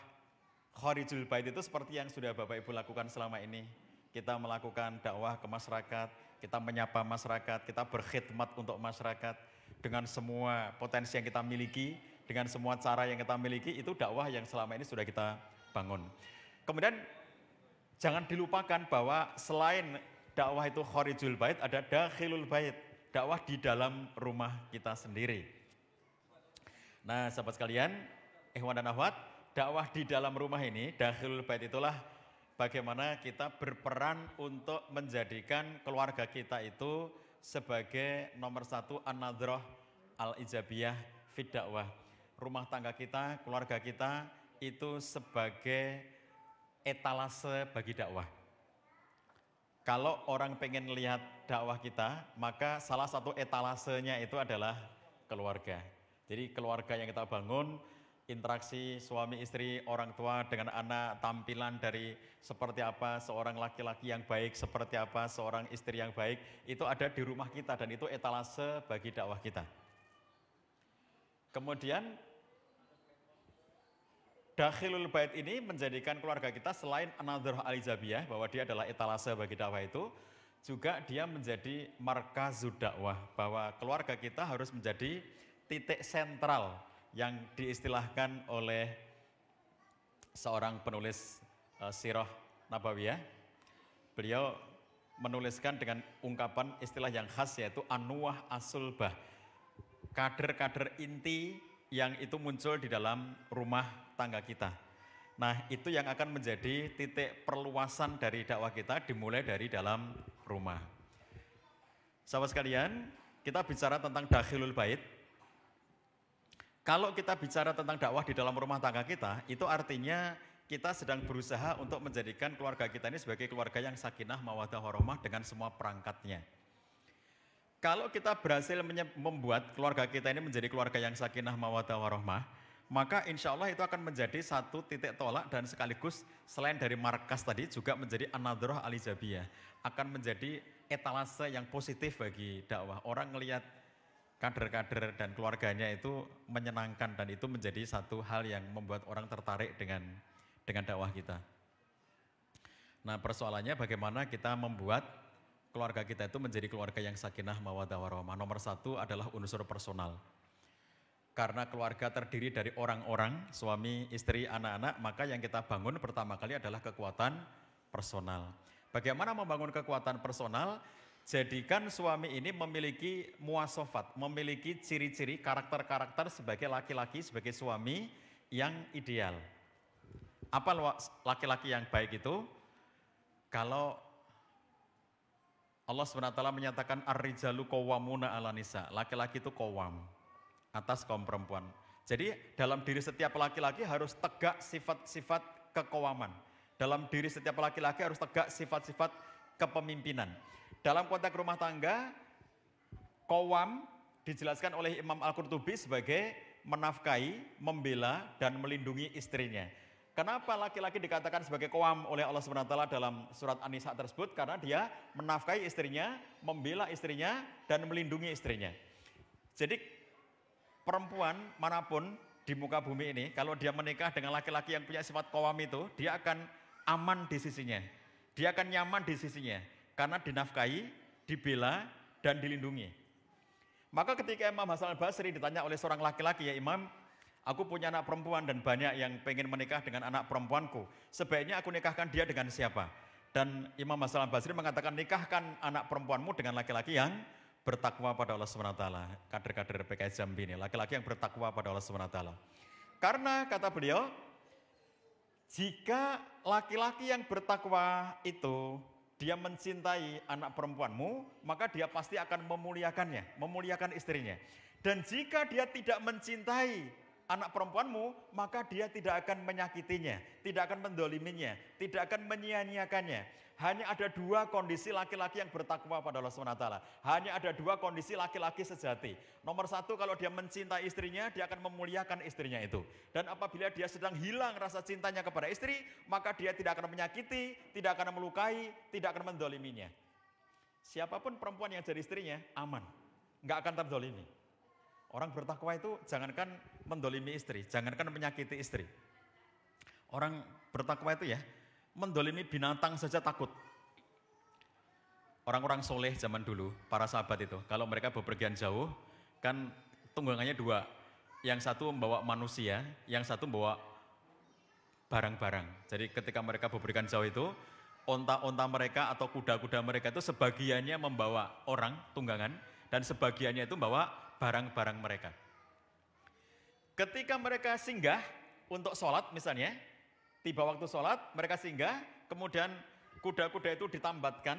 Kharijul Bait itu seperti yang sudah Bapak Ibu lakukan selama ini. Kita melakukan dakwah ke masyarakat, kita menyapa masyarakat, kita berkhidmat untuk masyarakat dengan semua potensi yang kita miliki, dengan semua cara yang kita miliki, itu dakwah yang selama ini sudah kita bangun. Kemudian jangan dilupakan bahwa selain dakwah itu Kharijul Bait, ada Dakhilul Bait, dakwah di dalam rumah kita sendiri. Nah sahabat sekalian, ikhwan dan akhwat, dakwah di dalam rumah ini, Dakhilul Bait itulah bagaimana kita berperan untuk menjadikan keluarga kita itu sebagai nomor satu an-nadhrah al-ijabiyah fid dakwah. Rumah tangga kita, keluarga kita itu sebagai etalase bagi dakwah. Kalau orang pengen lihat dakwah kita, maka salah satu etalasenya itu adalah keluarga. Jadi keluarga yang kita bangun, interaksi suami istri, orang tua dengan anak, tampilan dari seperti apa seorang laki-laki yang baik, seperti apa seorang istri yang baik, itu ada di rumah kita dan itu etalase bagi dakwah kita. Kemudian Dakhilul Bait ini menjadikan keluarga kita selain an-nadhrah al-ijabiyah, bahwa dia adalah etalase bagi dakwah itu, juga dia menjadi markazud dakwah, bahwa keluarga kita harus menjadi titik sentral yang diistilahkan oleh seorang penulis sirah nabawiyah. Beliau menuliskan dengan ungkapan istilah yang khas, yaitu anuwah asulbah, kader-kader inti yang itu muncul di dalam rumah tangga kita. Nah itu yang akan menjadi titik perluasan dari dakwah kita, dimulai dari dalam rumah. Sahabat sekalian, kita bicara tentang Dakhilul Bait. Kalau kita bicara tentang dakwah di dalam rumah tangga kita, itu artinya kita sedang berusaha untuk menjadikan keluarga kita ini sebagai keluarga yang sakinah, mawaddah, warahmah dengan semua perangkatnya. Kalau kita berhasil membuat keluarga kita ini menjadi keluarga yang sakinah, mawaddah, warahmah, maka insya Allah itu akan menjadi satu titik tolak dan sekaligus selain dari markas tadi juga menjadi an-nadhrah al-ijabiyah, akan menjadi etalase yang positif bagi dakwah. Orang ngelihat kader-kader dan keluarganya itu menyenangkan dan itu menjadi satu hal yang membuat orang tertarik dengan dakwah kita. Nah persoalannya bagaimana kita membuat keluarga kita itu menjadi keluarga yang sakinah, mawaddah, warahmah. Nomor satu adalah unsur personal. Karena keluarga terdiri dari orang-orang, suami, istri, anak-anak, maka yang kita bangun pertama kali adalah kekuatan personal. Bagaimana membangun kekuatan personal? Jadikan suami ini memiliki muasofat, memiliki ciri-ciri karakter-karakter sebagai laki-laki, sebagai suami yang ideal. Apa laki-laki yang baik itu? Kalau Allah SWT menyatakan ar-rijalu qawwamuna 'alan nisa, laki-laki itu qawwam atas kaum perempuan. Jadi dalam diri setiap laki-laki harus tegak sifat-sifat keqawaman. Dalam diri setiap laki-laki harus tegak sifat-sifat kepemimpinan. Dalam konteks rumah tangga, qawwam dijelaskan oleh Imam Al-Qurtubi sebagai menafkahi, membela, dan melindungi istrinya. Kenapa laki-laki dikatakan sebagai qawwam oleh Allah SWT dalam surat An-Nisa tersebut? Karena dia menafkahi istrinya, membela istrinya, dan melindungi istrinya. Jadi perempuan manapun di muka bumi ini, kalau dia menikah dengan laki-laki yang punya sifat qawwam itu, dia akan aman di sisinya. Dia akan nyaman di sisinya, karena dinafkahi, dibela, dan dilindungi. Maka ketika Imam Hasan al-Basri ditanya oleh seorang laki-laki, ya Imam, aku punya anak perempuan dan banyak yang pengen menikah dengan anak perempuanku. Sebaiknya aku nikahkan dia dengan siapa? Dan Imam Hasan al-Basri mengatakan, nikahkan anak perempuanmu dengan laki-laki yang bertakwa pada Allah SWT. Kader-kader PKS Jambi ini, laki-laki yang bertakwa pada Allah SWT. Karena kata beliau, jika laki-laki yang bertakwa itu dia mencintai anak perempuanmu, maka dia pasti akan memuliakannya, memuliakan istrinya. Dan jika dia tidak mencintai anak perempuanmu, maka dia tidak akan menyakitinya, tidak akan mendoliminya, tidak akan menyia-nyiakannya. Hanya ada dua kondisi laki-laki yang bertakwa pada Allah SWT. Hanya ada dua kondisi laki-laki sejati. Nomor satu, kalau dia mencintai istrinya, dia akan memuliakan istrinya itu. Dan apabila dia sedang hilang rasa cintanya kepada istri, maka dia tidak akan menyakiti, tidak akan melukai, tidak akan mendoliminya. Siapapun perempuan yang jadi istrinya, aman. Nggak akan terdolimi. Orang bertakwa itu jangankan mendolimi istri, jangankan menyakiti istri. Orang bertakwa itu ya, mendolimi binatang saja takut. Orang-orang soleh zaman dulu, para sahabat itu, kalau mereka bepergian jauh, kan tunggangannya dua. Yang satu membawa manusia, yang satu membawa barang-barang. Jadi ketika mereka bepergian jauh itu, onta-onta mereka atau kuda-kuda mereka itu sebagiannya membawa orang, tunggangan, dan sebagiannya itu membawa barang-barang mereka. Ketika mereka singgah untuk sholat misalnya, tiba waktu sholat, mereka singgah, kemudian kuda-kuda itu ditambatkan,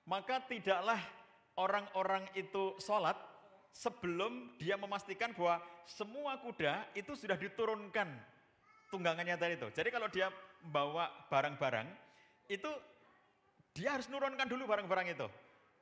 maka tidaklah orang-orang itu sholat sebelum dia memastikan bahwa semua kuda itu sudah diturunkan tunggangannya tadi itu. Jadi kalau dia membawa barang-barang, itu dia harus nurunkan dulu barang-barang itu.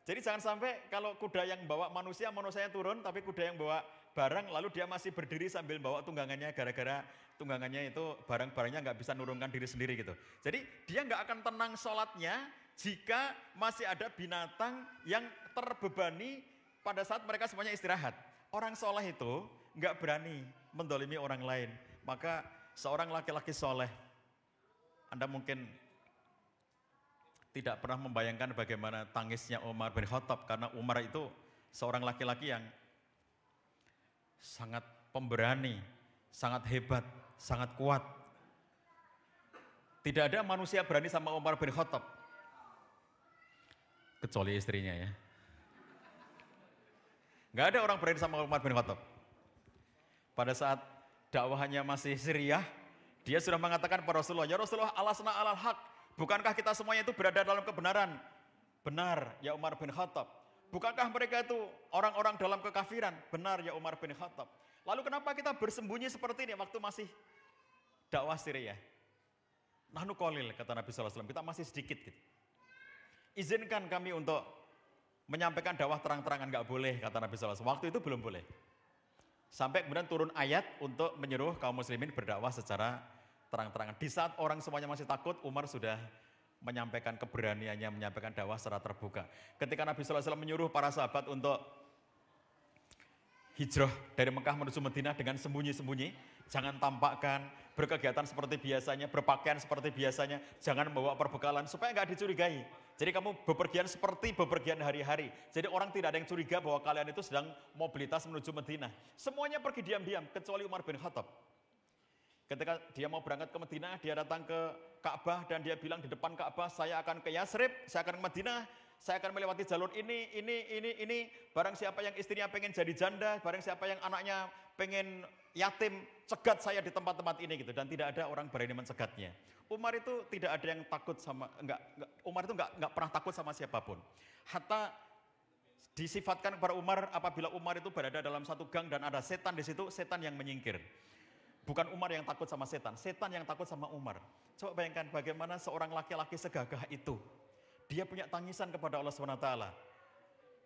Jadi jangan sampai kalau kuda yang bawa manusia, manusianya turun, tapi kuda yang bawa barang, lalu dia masih berdiri sambil bawa tunggangannya, gara-gara tunggangannya itu barang-barangnya nggak bisa nurunkan diri sendiri gitu. Jadi dia nggak akan tenang sholatnya jika masih ada binatang yang terbebani pada saat mereka semuanya istirahat. Orang soleh itu nggak berani mendolimi orang lain. Maka seorang laki-laki soleh, Anda mungkin tidak pernah membayangkan bagaimana tangisnya Umar bin Khattab, karena Umar itu seorang laki-laki yang sangat pemberani, sangat hebat, sangat kuat. Tidak ada manusia berani sama Umar bin Khattab, kecuali istrinya ya. Nggak ada orang berani sama Umar bin Khattab. Pada saat dakwahnya masih Siriyah, dia sudah mengatakan kepada Rasulullah, ya Rasulullah, alasna alal haq. Bukankah kita semuanya itu berada dalam kebenaran? Benar ya Umar bin Khattab. Bukankah mereka itu orang-orang dalam kekafiran? Benar ya Umar bin Khattab. Lalu kenapa kita bersembunyi seperti ini waktu masih dakwah Siriyah? Nahnu qalil, kata Nabi SAW, kita masih sedikit gitu. Izinkan kami untuk menyampaikan dakwah terang-terangan, nggak boleh, kata Nabi SAW. Waktu itu belum boleh. Sampai kemudian turun ayat untuk menyuruh kaum muslimin berdakwah secara terang-terangan. Di saat orang semuanya masih takut, Umar sudah menyampaikan keberaniannya, menyampaikan dakwah secara terbuka. Ketika Nabi SAW menyuruh para sahabat untuk hijrah dari Mekah menuju Madinah dengan sembunyi-sembunyi, jangan tampakkan, berkegiatan seperti biasanya, berpakaian seperti biasanya, jangan membawa perbekalan supaya nggak dicurigai. Jadi kamu bepergian seperti bepergian hari-hari. Jadi orang tidak ada yang curiga bahwa kalian itu sedang mobilitas menuju Madinah. Semuanya pergi diam-diam, kecuali Umar bin Khattab. Ketika dia mau berangkat ke Madinah, dia datang ke Ka'bah dan dia bilang di depan Ka'bah, saya akan ke Yasrib, saya akan ke Madinah, saya akan melewati jalur ini. Barang siapa yang istrinya pengen jadi janda, barang siapa yang anaknya pengen yatim, cegat saya di tempat-tempat ini gitu. Dan tidak ada orang berani mencegatnya. Umar itu tidak ada yang takut sama, Umar itu enggak pernah takut sama siapapun. Hatta disifatkan kepada Umar, apabila Umar itu berada dalam satu gang dan ada setan di situ, setan yang menyingkir. Bukan Umar yang takut sama setan, setan yang takut sama Umar. Coba bayangkan bagaimana seorang laki-laki segagah itu. Dia punya tangisan kepada Allah SWT.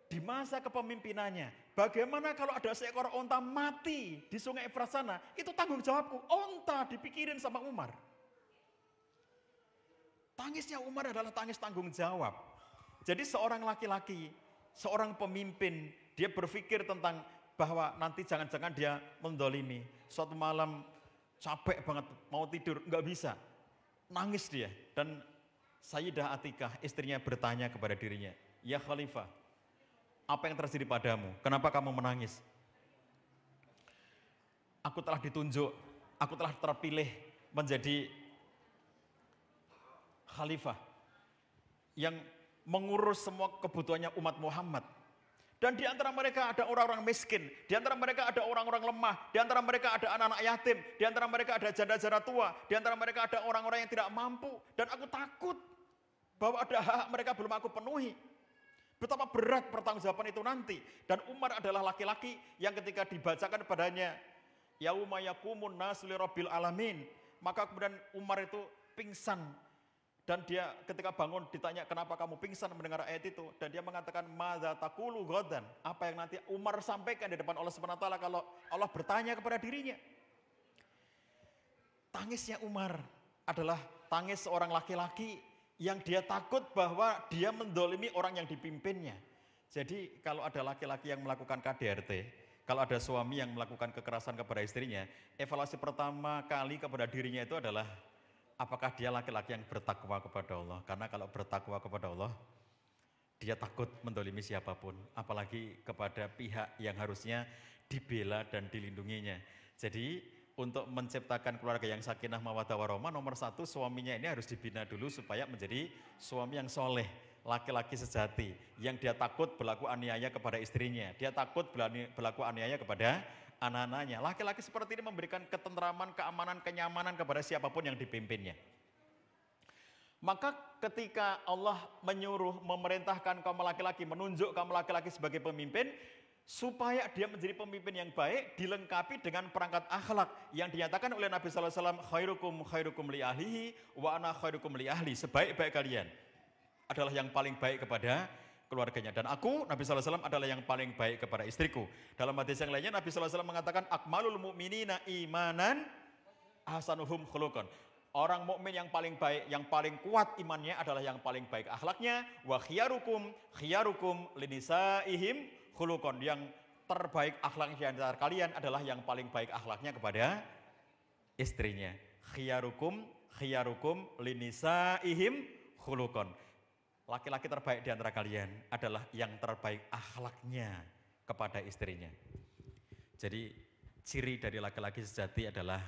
Di masa kepemimpinannya, bagaimana kalau ada seekor onta mati di sungai Efrat sana, itu tanggung jawabku, onta dipikirin sama Umar. Tangisnya Umar adalah tangis tanggung jawab. Jadi seorang laki-laki, seorang pemimpin, dia berpikir tentang bahwa nanti jangan-jangan dia mendolimi. Suatu malam capek banget, mau tidur, nggak bisa. Nangis dia. Dan Sayyidah Atikah, istrinya bertanya kepada dirinya, ya Khalifah, apa yang terjadi padamu? Kenapa kamu menangis? Aku telah ditunjuk, aku telah terpilih menjadi Khalifah. yang mengurus semua kebutuhannya umat Muhammad. Dan di antara mereka ada orang-orang miskin, di antara mereka ada orang-orang lemah, di antara mereka ada anak-anak yatim, di antara mereka ada janda-janda tua, di antara mereka ada orang-orang yang tidak mampu. Dan aku takut bahwa ada hak mereka belum aku penuhi. Betapa berat pertanggungjawaban itu nanti. Dan Umar adalah laki-laki yang ketika dibacakan padanya yauma yaqumun nasu lirabbil alamin, maka kemudian Umar itu pingsan. Dan dia ketika bangun ditanya kenapa kamu pingsan mendengar ayat itu, dan dia mengatakan madza taqulu ghadan, apa yang nanti Umar sampaikan di depan Allah Subhanahu wa taala kalau Allah bertanya kepada dirinya. Tangisnya Umar adalah tangis seorang laki-laki yang dia takut bahwa dia mendolimi orang yang dipimpinnya. Jadi kalau ada laki-laki yang melakukan KDRT, kalau ada suami yang melakukan kekerasan kepada istrinya, evaluasi pertama kali kepada dirinya itu adalah apakah dia laki-laki yang bertakwa kepada Allah. Karena kalau bertakwa kepada Allah, dia takut mendolimi siapapun, apalagi kepada pihak yang harusnya dibela dan dilindunginya. Jadi untuk menciptakan keluarga yang sakinah mawaddah warahmah, nomor satu suaminya ini harus dibina dulu supaya menjadi suami yang soleh, laki-laki sejati, yang dia takut berlaku aniaya kepada istrinya, dia takut berlaku aniaya kepada anak-anaknya. Laki-laki seperti ini memberikan ketentraman, keamanan, kenyamanan kepada siapapun yang dipimpinnya. Maka ketika Allah menyuruh, memerintahkan kaum laki-laki, menunjuk kaum laki-laki sebagai pemimpin, supaya dia menjadi pemimpin yang baik, dilengkapi dengan perangkat akhlak yang dinyatakan oleh Nabi SAW, khairukum li ahlihi wa ana khairukum li ahli. Sebaik-baik kalian adalah yang paling baik kepada keluarganya. Dan aku, Nabi SAW, adalah yang paling baik kepada istriku. Dalam hadis yang lainnya, Nabi SAW mengatakan, akmalul mu'minina imanan ahsanuhum khuluqan. Orang mukmin yang paling baik, yang paling kuat imannya adalah yang paling baik akhlaknya. Wa khiyarukum linisaihim khuluqan. Yang terbaik akhlaknya di antara kalian adalah yang paling baik akhlaknya kepada istrinya. Khiyarukum linisaihim khuluqan. Laki-laki terbaik di antara kalian adalah yang terbaik akhlaknya kepada istrinya. Jadi ciri dari laki-laki sejati adalah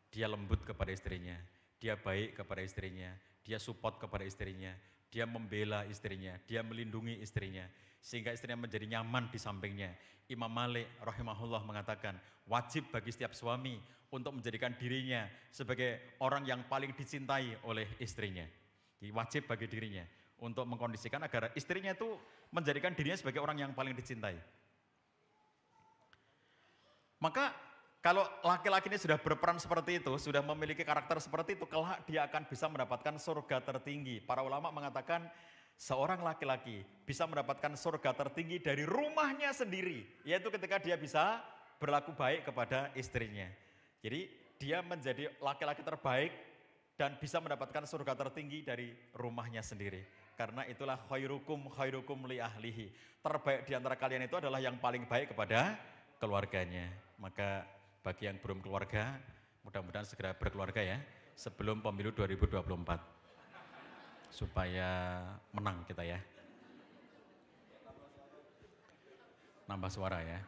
dia lembut kepada istrinya, dia baik kepada istrinya, dia support kepada istrinya, dia membela istrinya, dia melindungi istrinya, sehingga istrinya menjadi nyaman di sampingnya. Imam Malik rahimahullah mengatakan, wajib bagi setiap suami untuk menjadikan dirinya sebagai orang yang paling dicintai oleh istrinya. Jadi wajib bagi dirinya untuk mengkondisikan agar istrinya itu menjadikan dirinya sebagai orang yang paling dicintai. Maka kalau laki-laki ini sudah berperan seperti itu, sudah memiliki karakter seperti itu, kelak dia akan bisa mendapatkan surga tertinggi. Para ulama mengatakan seorang laki-laki bisa mendapatkan surga tertinggi dari rumahnya sendiri, yaitu ketika dia bisa berlaku baik kepada istrinya. Jadi dia menjadi laki-laki terbaik dan bisa mendapatkan surga tertinggi dari rumahnya sendiri. Karena itulah khairukum li ahlihi. Terbaik di antara kalian itu adalah yang paling baik kepada keluarganya. Maka bagi yang belum keluarga, mudah-mudahan segera berkeluarga ya, sebelum pemilu 2024. Supaya menang kita ya. Nambah suara ya.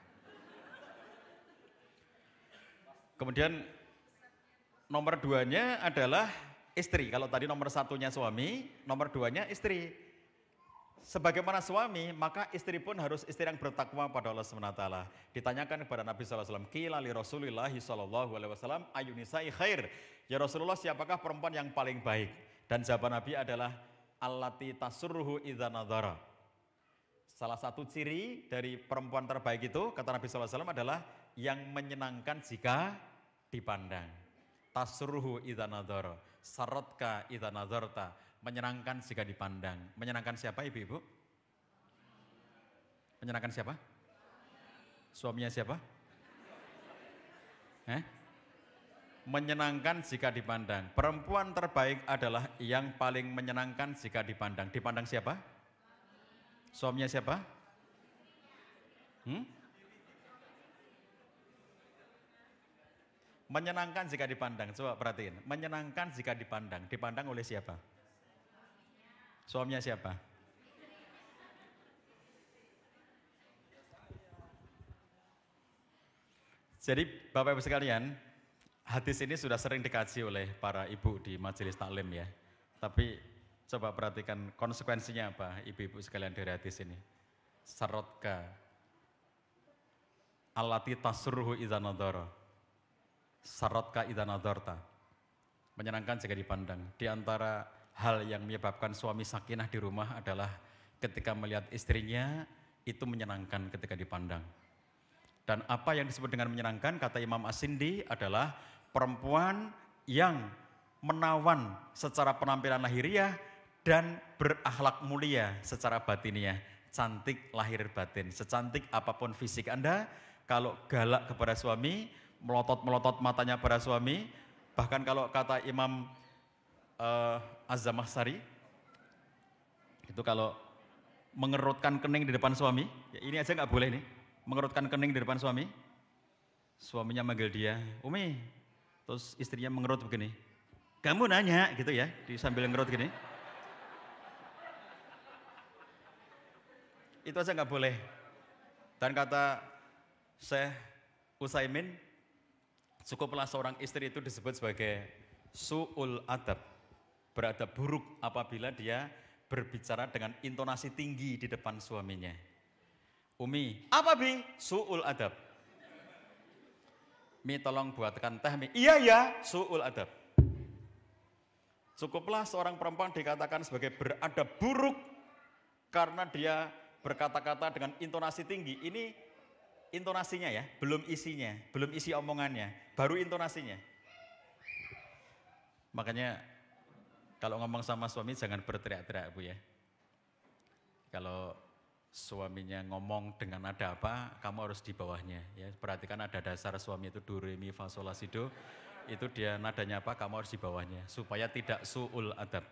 Kemudian nomor 2-nya adalah istri. Kalau tadi nomor 1-nya suami, nomor 2-nya istri. Sebagaimana suami, maka istri pun harus istri yang bertakwa pada Allah SWT. Ditanyakan kepada Nabi SAW, qila li Rasulillahi SAW, ayunisai khair. Ya Rasulullah, siapakah perempuan yang paling baik? Dan jawaban Nabi adalah, allati tasurruhu idza nadhara. Salah satu ciri dari perempuan terbaik itu, kata Nabi SAW, adalah yang menyenangkan jika dipandang. Tasurruhu idza nadhara, saratka idza nadharta. Menyenangkan jika dipandang. Menyenangkan siapa ibu-ibu? Menyenangkan siapa? Suaminya siapa? Menyenangkan jika dipandang. Perempuan terbaik adalah yang paling menyenangkan jika dipandang. Dipandang siapa? Suaminya siapa? Menyenangkan jika dipandang. Coba perhatiin. Menyenangkan jika dipandang. Dipandang oleh siapa? Suaminya siapa? Jadi Bapak Ibu sekalian, hadis ini sudah sering dikaji oleh para ibu di majelis taklim ya. Tapi Coba perhatikan konsekuensinya apa ibu-ibu sekalian dari hadis ini. Sarotka allati tasurruhu idza nadhara. Sarotka idza nadharta. Menyenangkan jika dipandang. Di antara hal yang menyebabkan suami sakinah di rumah adalah ketika melihat istrinya itu menyenangkan ketika dipandang. Dan apa yang disebut dengan menyenangkan kata Imam As-Sindi adalah perempuan yang menawan secara penampilan lahiriah dan berakhlak mulia secara batiniah, cantik lahir batin. Secantik apapun fisik Anda, kalau galak kepada suami, melotot-melotot matanya pada suami, bahkan kalau kata Imam Az-Zamakhsyari, itu kalau mengerutkan kening di depan suami, ya ini aja nggak boleh nih, mengerutkan kening di depan suami, suaminya manggil dia, Umi, terus istrinya mengerut begini, kamu nanya gitu ya, sambil ngerut gini. Itu aja nggak boleh. Dan kata Syekh Utsaimin, cukuplah seorang istri itu disebut sebagai su'ul adab, beradab buruk apabila dia berbicara dengan intonasi tinggi di depan suaminya. Umi, apa Bi? Su'ul adab. Mi tolong buatkan teh Mi. Iya ya, su'ul adab. Cukuplah seorang perempuan dikatakan sebagai beradab buruk karena dia berkata-kata dengan intonasi tinggi. Ini intonasinya ya, belum isinya, belum isi omongannya, baru intonasinya. Makanya kalau ngomong sama suami jangan berteriak-teriak Bu ya. Kalau suaminya ngomong dengan nada apa, kamu harus di bawahnya ya. Perhatikan ada dasar suami itu do re mi fa sol la si do. Itu dia nadanya apa, kamu harus di bawahnya supaya tidak su'ul adab.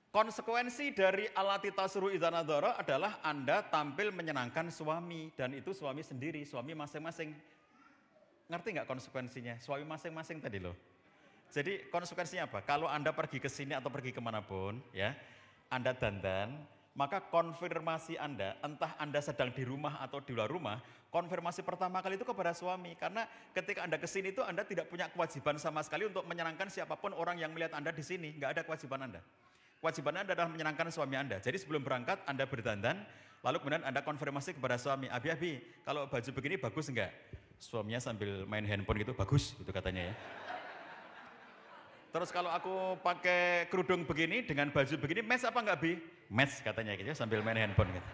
Konsekuensi dari allati tasru idza nadhara adalah Anda tampil menyenangkan suami, dan itu suami sendiri, suami masing-masing. Ngerti nggak konsekuensinya? Suami masing-masing tadi loh. Jadi konsekuensinya apa? Kalau Anda pergi ke sini atau pergi kemanapun, ya, Anda dandan, maka konfirmasi Anda, entah Anda sedang di rumah atau di luar rumah, konfirmasi pertama kali itu kepada suami. Karena ketika Anda ke sini itu Anda tidak punya kewajiban sama sekali untuk menyenangkan siapapun orang yang melihat Anda di sini. Nggak ada kewajiban Anda. Kewajiban Anda adalah menyenangkan suami Anda. Jadi sebelum berangkat Anda berdandan, lalu kemudian Anda konfirmasi kepada suami, Abi, kalau baju begini bagus enggak? Suaminya sambil main handphone gitu, bagus gitu katanya ya. Terus kalau aku pakai kerudung begini dengan baju begini, match apa enggak Bi? Match katanya gitu sambil main handphone gitu.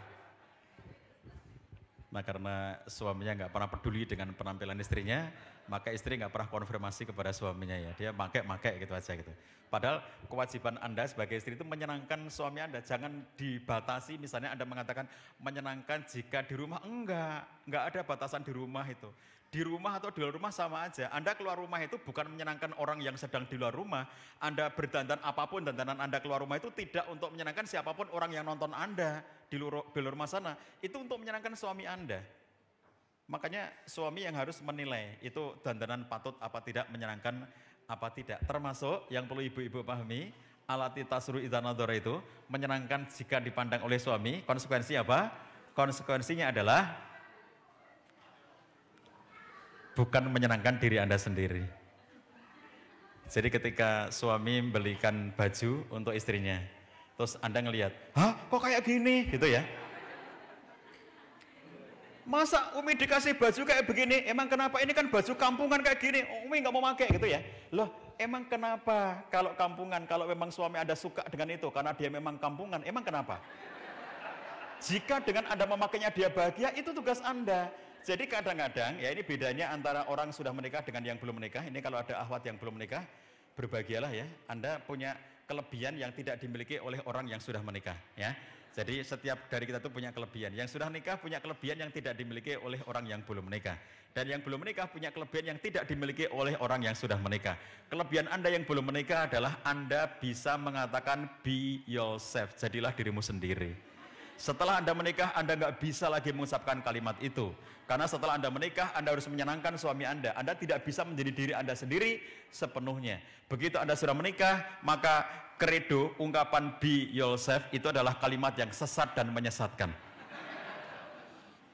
Nah karena suaminya nggak pernah peduli dengan penampilan istrinya, maka istri nggak pernah konfirmasi kepada suaminya ya, dia make gitu aja gitu. Padahal kewajiban Anda sebagai istri itu menyenangkan suami Anda, jangan dibatasi. Misalnya Anda mengatakan menyenangkan jika di rumah, enggak ada batasan di rumah itu. Di rumah atau di luar rumah sama aja. Anda keluar rumah itu bukan menyenangkan orang yang sedang di luar rumah. Anda berdandan apapun, dandanan Anda keluar rumah itu tidak untuk menyenangkan siapapun orang yang nonton Anda di luar rumah sana. Itu untuk menyenangkan suami Anda. Makanya suami yang harus menilai itu dandanan patut apa tidak, menyenangkan apa tidak. Termasuk yang perlu ibu-ibu pahami, allati tasru idza nadhara itu menyenangkan jika dipandang oleh suami. Konsekuensi apa? Konsekuensinya adalah bukan menyenangkan diri Anda sendiri. Jadi ketika suami belikan baju untuk istrinya, terus Anda ngelihat, hah kok kayak gini gitu ya. Masa Umi dikasih baju kayak begini, emang kenapa? Ini kan baju kampungan kayak gini, Umi nggak mau pakai gitu ya. Loh emang kenapa kalau kampungan, kalau memang suami Anda suka dengan itu, karena dia memang kampungan, emang kenapa? Jika dengan Anda memakainya dia bahagia, itu tugas Anda. Jadi kadang-kadang, ya ini bedanya antara orang sudah menikah dengan yang belum menikah. Ini kalau ada akhwat yang belum menikah, berbahagialah ya. Anda punya kelebihan yang tidak dimiliki oleh orang yang sudah menikah. Ya. Jadi setiap dari kita itu punya kelebihan. Yang sudah menikah punya kelebihan yang tidak dimiliki oleh orang yang belum menikah. Dan yang belum menikah punya kelebihan yang tidak dimiliki oleh orang yang sudah menikah. Kelebihan Anda yang belum menikah adalah Anda bisa mengatakan be yourself. Jadilah dirimu sendiri. Setelah Anda menikah, Anda nggak bisa lagi mengucapkan kalimat itu. Karena setelah Anda menikah, Anda harus menyenangkan suami Anda. Anda tidak bisa menjadi diri Anda sendiri sepenuhnya. Begitu Anda sudah menikah, maka kredo, ungkapan be yourself itu adalah kalimat yang sesat dan menyesatkan.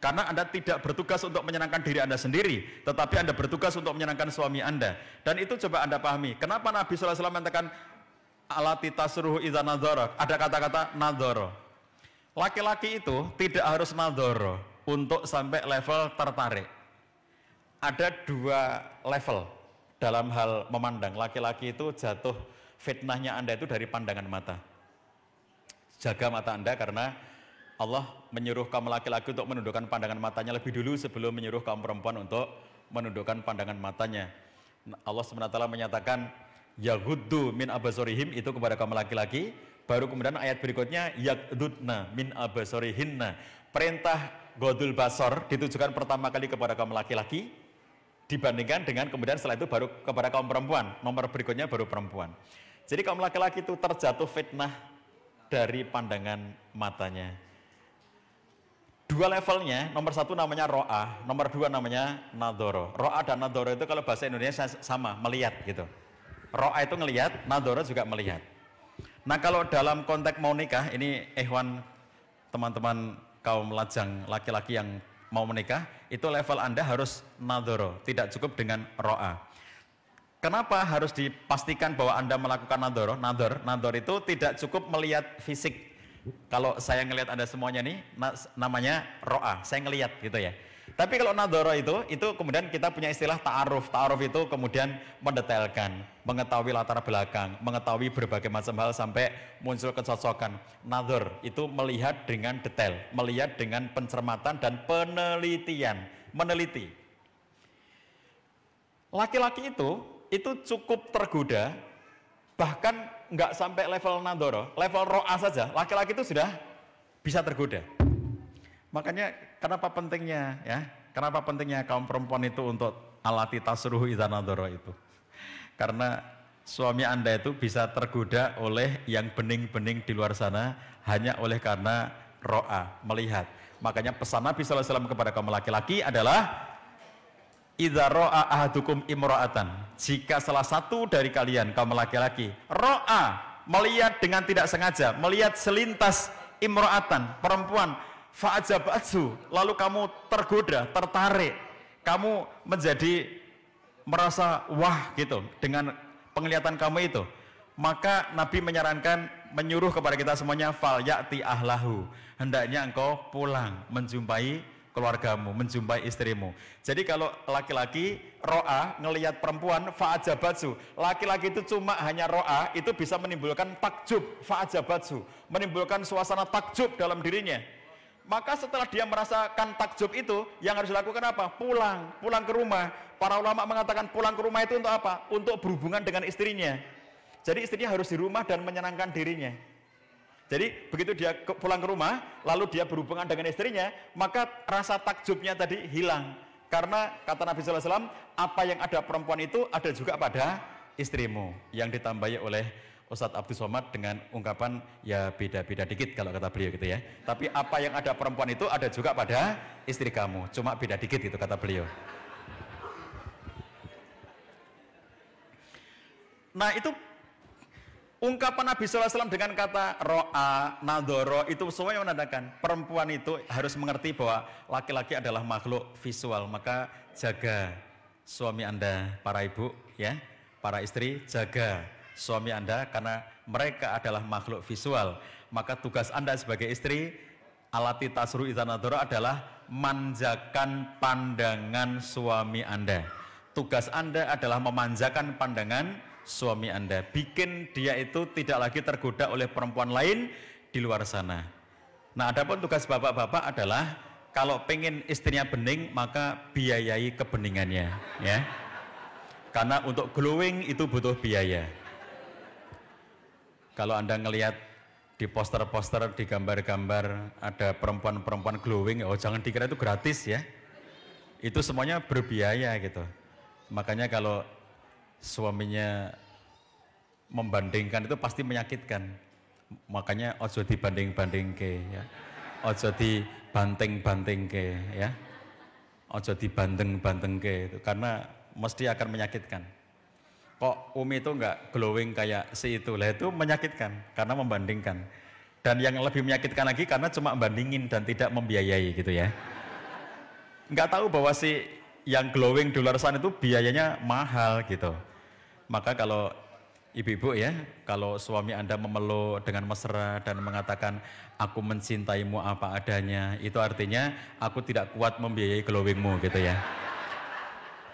Karena Anda tidak bertugas untuk menyenangkan diri Anda sendiri, tetapi Anda bertugas untuk menyenangkan suami Anda. Dan itu coba Anda pahami. Kenapa Nabi SAW mengatakan, alati tasruhu idza nadhara. Ada kata-kata nadhara. Laki-laki itu tidak harus nadhara untuk sampai level tertarik. Ada 2 level dalam hal memandang. Laki-laki itu jatuh fitnahnya Anda itu dari pandangan mata. Jaga mata Anda karena Allah menyuruh kaum laki-laki untuk menundukkan pandangan matanya lebih dulu sebelum menyuruh kaum perempuan untuk menundukkan pandangan matanya. Allah SWT menyatakan yaghuddu min abasarihim itu kepada kaum laki-laki, baru kemudian ayat berikutnya yaghdudna min abasarihinna. Perintah ghodul basar ditujukan pertama kali kepada kaum laki-laki dibandingkan dengan kemudian setelah itu baru kepada kaum perempuan. Nomor berikutnya baru perempuan. Jadi kaum laki-laki itu terjatuh fitnah dari pandangan matanya. 2 levelnya, nomor 1 namanya ro'ah, nomor 2 namanya nadhara. Ro'ah dan nadhara itu kalau bahasa Indonesia sama, melihat gitu. Ro'ah itu ngelihat, nadhara juga melihat. Nah kalau dalam konteks mau nikah, ini ikhwan teman-teman kaum lajang laki-laki yang mau menikah, itu level Anda harus nadhara, tidak cukup dengan ro'ah. Kenapa harus dipastikan bahwa Anda melakukan nadhara? Nadhar itu tidak cukup melihat fisik. Kalau saya ngelihat Anda semuanya nih, namanya ro'ah, saya ngelihat gitu ya. Tapi kalau nadhara itu kemudian kita punya istilah ta'aruf. Ta'aruf itu kemudian mendetailkan, mengetahui latar belakang, mengetahui berbagai macam hal sampai muncul kecocokan. Nadhar itu melihat dengan detail, melihat dengan pencermatan dan penelitian, meneliti. Laki-laki itu cukup tergoda, bahkan nggak sampai level nadhara, level ro'ah saja, laki-laki itu sudah bisa tergoda. Makanya kenapa pentingnya kaum perempuan itu untuk alati tasruhu idza nadhara itu. Karena suami Anda itu bisa tergoda oleh yang bening-bening di luar sana hanya oleh karena ro'ah, melihat. Makanya pesan Nabi SAW kepada kaum laki-laki adalah idza ra'a ahadukum imra'atan, jika salah satu dari kalian kaum laki-laki ra'a, melihat dengan tidak sengaja, melihat selintas imra'atan, perempuan, fa'ajabatsu, lalu kamu tergoda, tertarik, kamu menjadi merasa wah gitu dengan penglihatan kamu itu, maka Nabi menyarankan, menyuruh kepada kita semuanya fal ya'ti ahlahu, hendaknya engkau pulang menjumpai keluargamu, menjumpai istrimu. Jadi kalau laki-laki ro'ah ngelihat perempuan fa'ajabatsu, laki-laki itu cuma hanya ro'ah itu bisa menimbulkan takjub, fa'ajabatsu, menimbulkan suasana takjub dalam dirinya. Maka setelah dia merasakan takjub itu, yang harus dilakukan apa? Pulang ke rumah. Para ulama mengatakan pulang ke rumah itu untuk apa? Untuk berhubungan dengan istrinya. Jadi istrinya harus di rumah dan menyenangkan dirinya. Jadi begitu dia pulang ke rumah, lalu dia berhubungan dengan istrinya, maka rasa takjubnya tadi hilang. Karena kata Nabi SAW, apa yang ada perempuan itu ada juga pada istrimu. Yang ditambahi oleh Ustadz Abdul Somad dengan ungkapan, ya beda-beda dikit kalau kata beliau gitu ya. Tapi apa yang ada perempuan itu ada juga pada istri kamu, cuma beda dikit gitu kata beliau. Nah itu ungkapan Nabi SAW dengan kata ro'a, nadhara itu semuanya menandakan perempuan itu harus mengerti bahwa laki-laki adalah makhluk visual. Maka jaga suami Anda, para ibu ya, para istri, jaga suami Anda karena mereka adalah makhluk visual. Maka tugas Anda sebagai istri, alati tasru idza nadhara adalah manjakan pandangan suami Anda. Tugas Anda adalah memanjakan pandangan suami Anda, bikin dia itu tidak lagi tergoda oleh perempuan lain di luar sana. Nah, adapun tugas bapak-bapak adalah kalau pengen istrinya bening, maka biayai kebeningannya, ya. Karena untuk glowing itu butuh biaya. Kalau Anda ngelihat di poster-poster, di gambar-gambar ada perempuan-perempuan glowing, oh jangan dikira itu gratis ya. Itu semuanya berbiaya gitu. Makanya kalau suaminya membandingkan itu pasti menyakitkan. Makanya ojo dibanding-bandingke ya. Ojo dibanting-bantingke ya. Ojo dibandeng-bandengke itu karena mesti akan menyakitkan. Kok Umi itu enggak glowing kayak si itu? Lah itu menyakitkan karena membandingkan. Dan yang lebih menyakitkan lagi karena cuma membandingin dan tidak membiayai gitu ya. Enggak tahu bahwa si yang glowing di luar sana itu biayanya mahal gitu. Maka kalau Ibu-ibu ya, kalau suami Anda memeluk dengan mesra dan mengatakan aku mencintaimu apa adanya, itu artinya aku tidak kuat membiayai glowingmu gitu ya.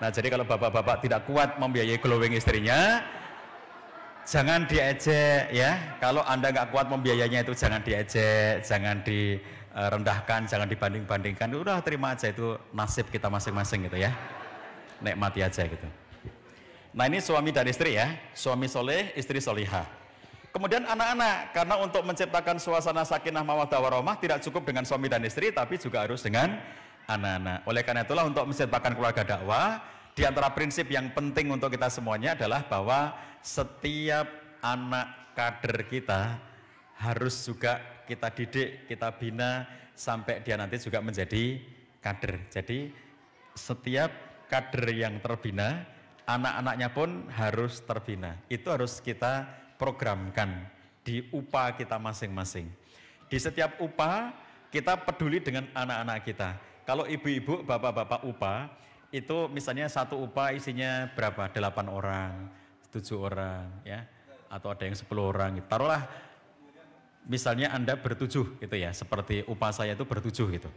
Nah jadi kalau bapak-bapak tidak kuat membiayai glowing istrinya, jangan diejek ya. Kalau Anda nggak kuat membiayainya itu jangan diejek, jangan direndahkan, jangan dibanding-bandingkan. Udah terima aja, itu nasib kita masing-masing gitu ya. Nikmati aja gitu. Nah ini suami dan istri ya, suami soleh, istri solihah. Kemudian anak-anak, karena untuk menciptakan suasana sakinah mawaddah warahmah tidak cukup dengan suami dan istri, tapi juga harus dengan anak-anak. Oleh karena itulah untuk menciptakan keluarga dakwah, di antara prinsip yang penting untuk kita semuanya adalah bahwa setiap anak kader kita harus juga kita didik, kita bina sampai dia nanti juga menjadi kader. Jadi setiap kader yang terbina, anak-anaknya pun harus terbina. Itu harus kita programkan di UPA kita masing-masing. Di setiap UPA kita peduli dengan anak-anak kita. Kalau ibu-ibu, bapak-bapak UPA, itu misalnya satu UPA isinya berapa? 8 orang, 7 orang, ya, atau ada yang 10 orang. Taruhlah misalnya Anda bertujuh gitu ya, seperti UPA saya itu bertujuh gitu.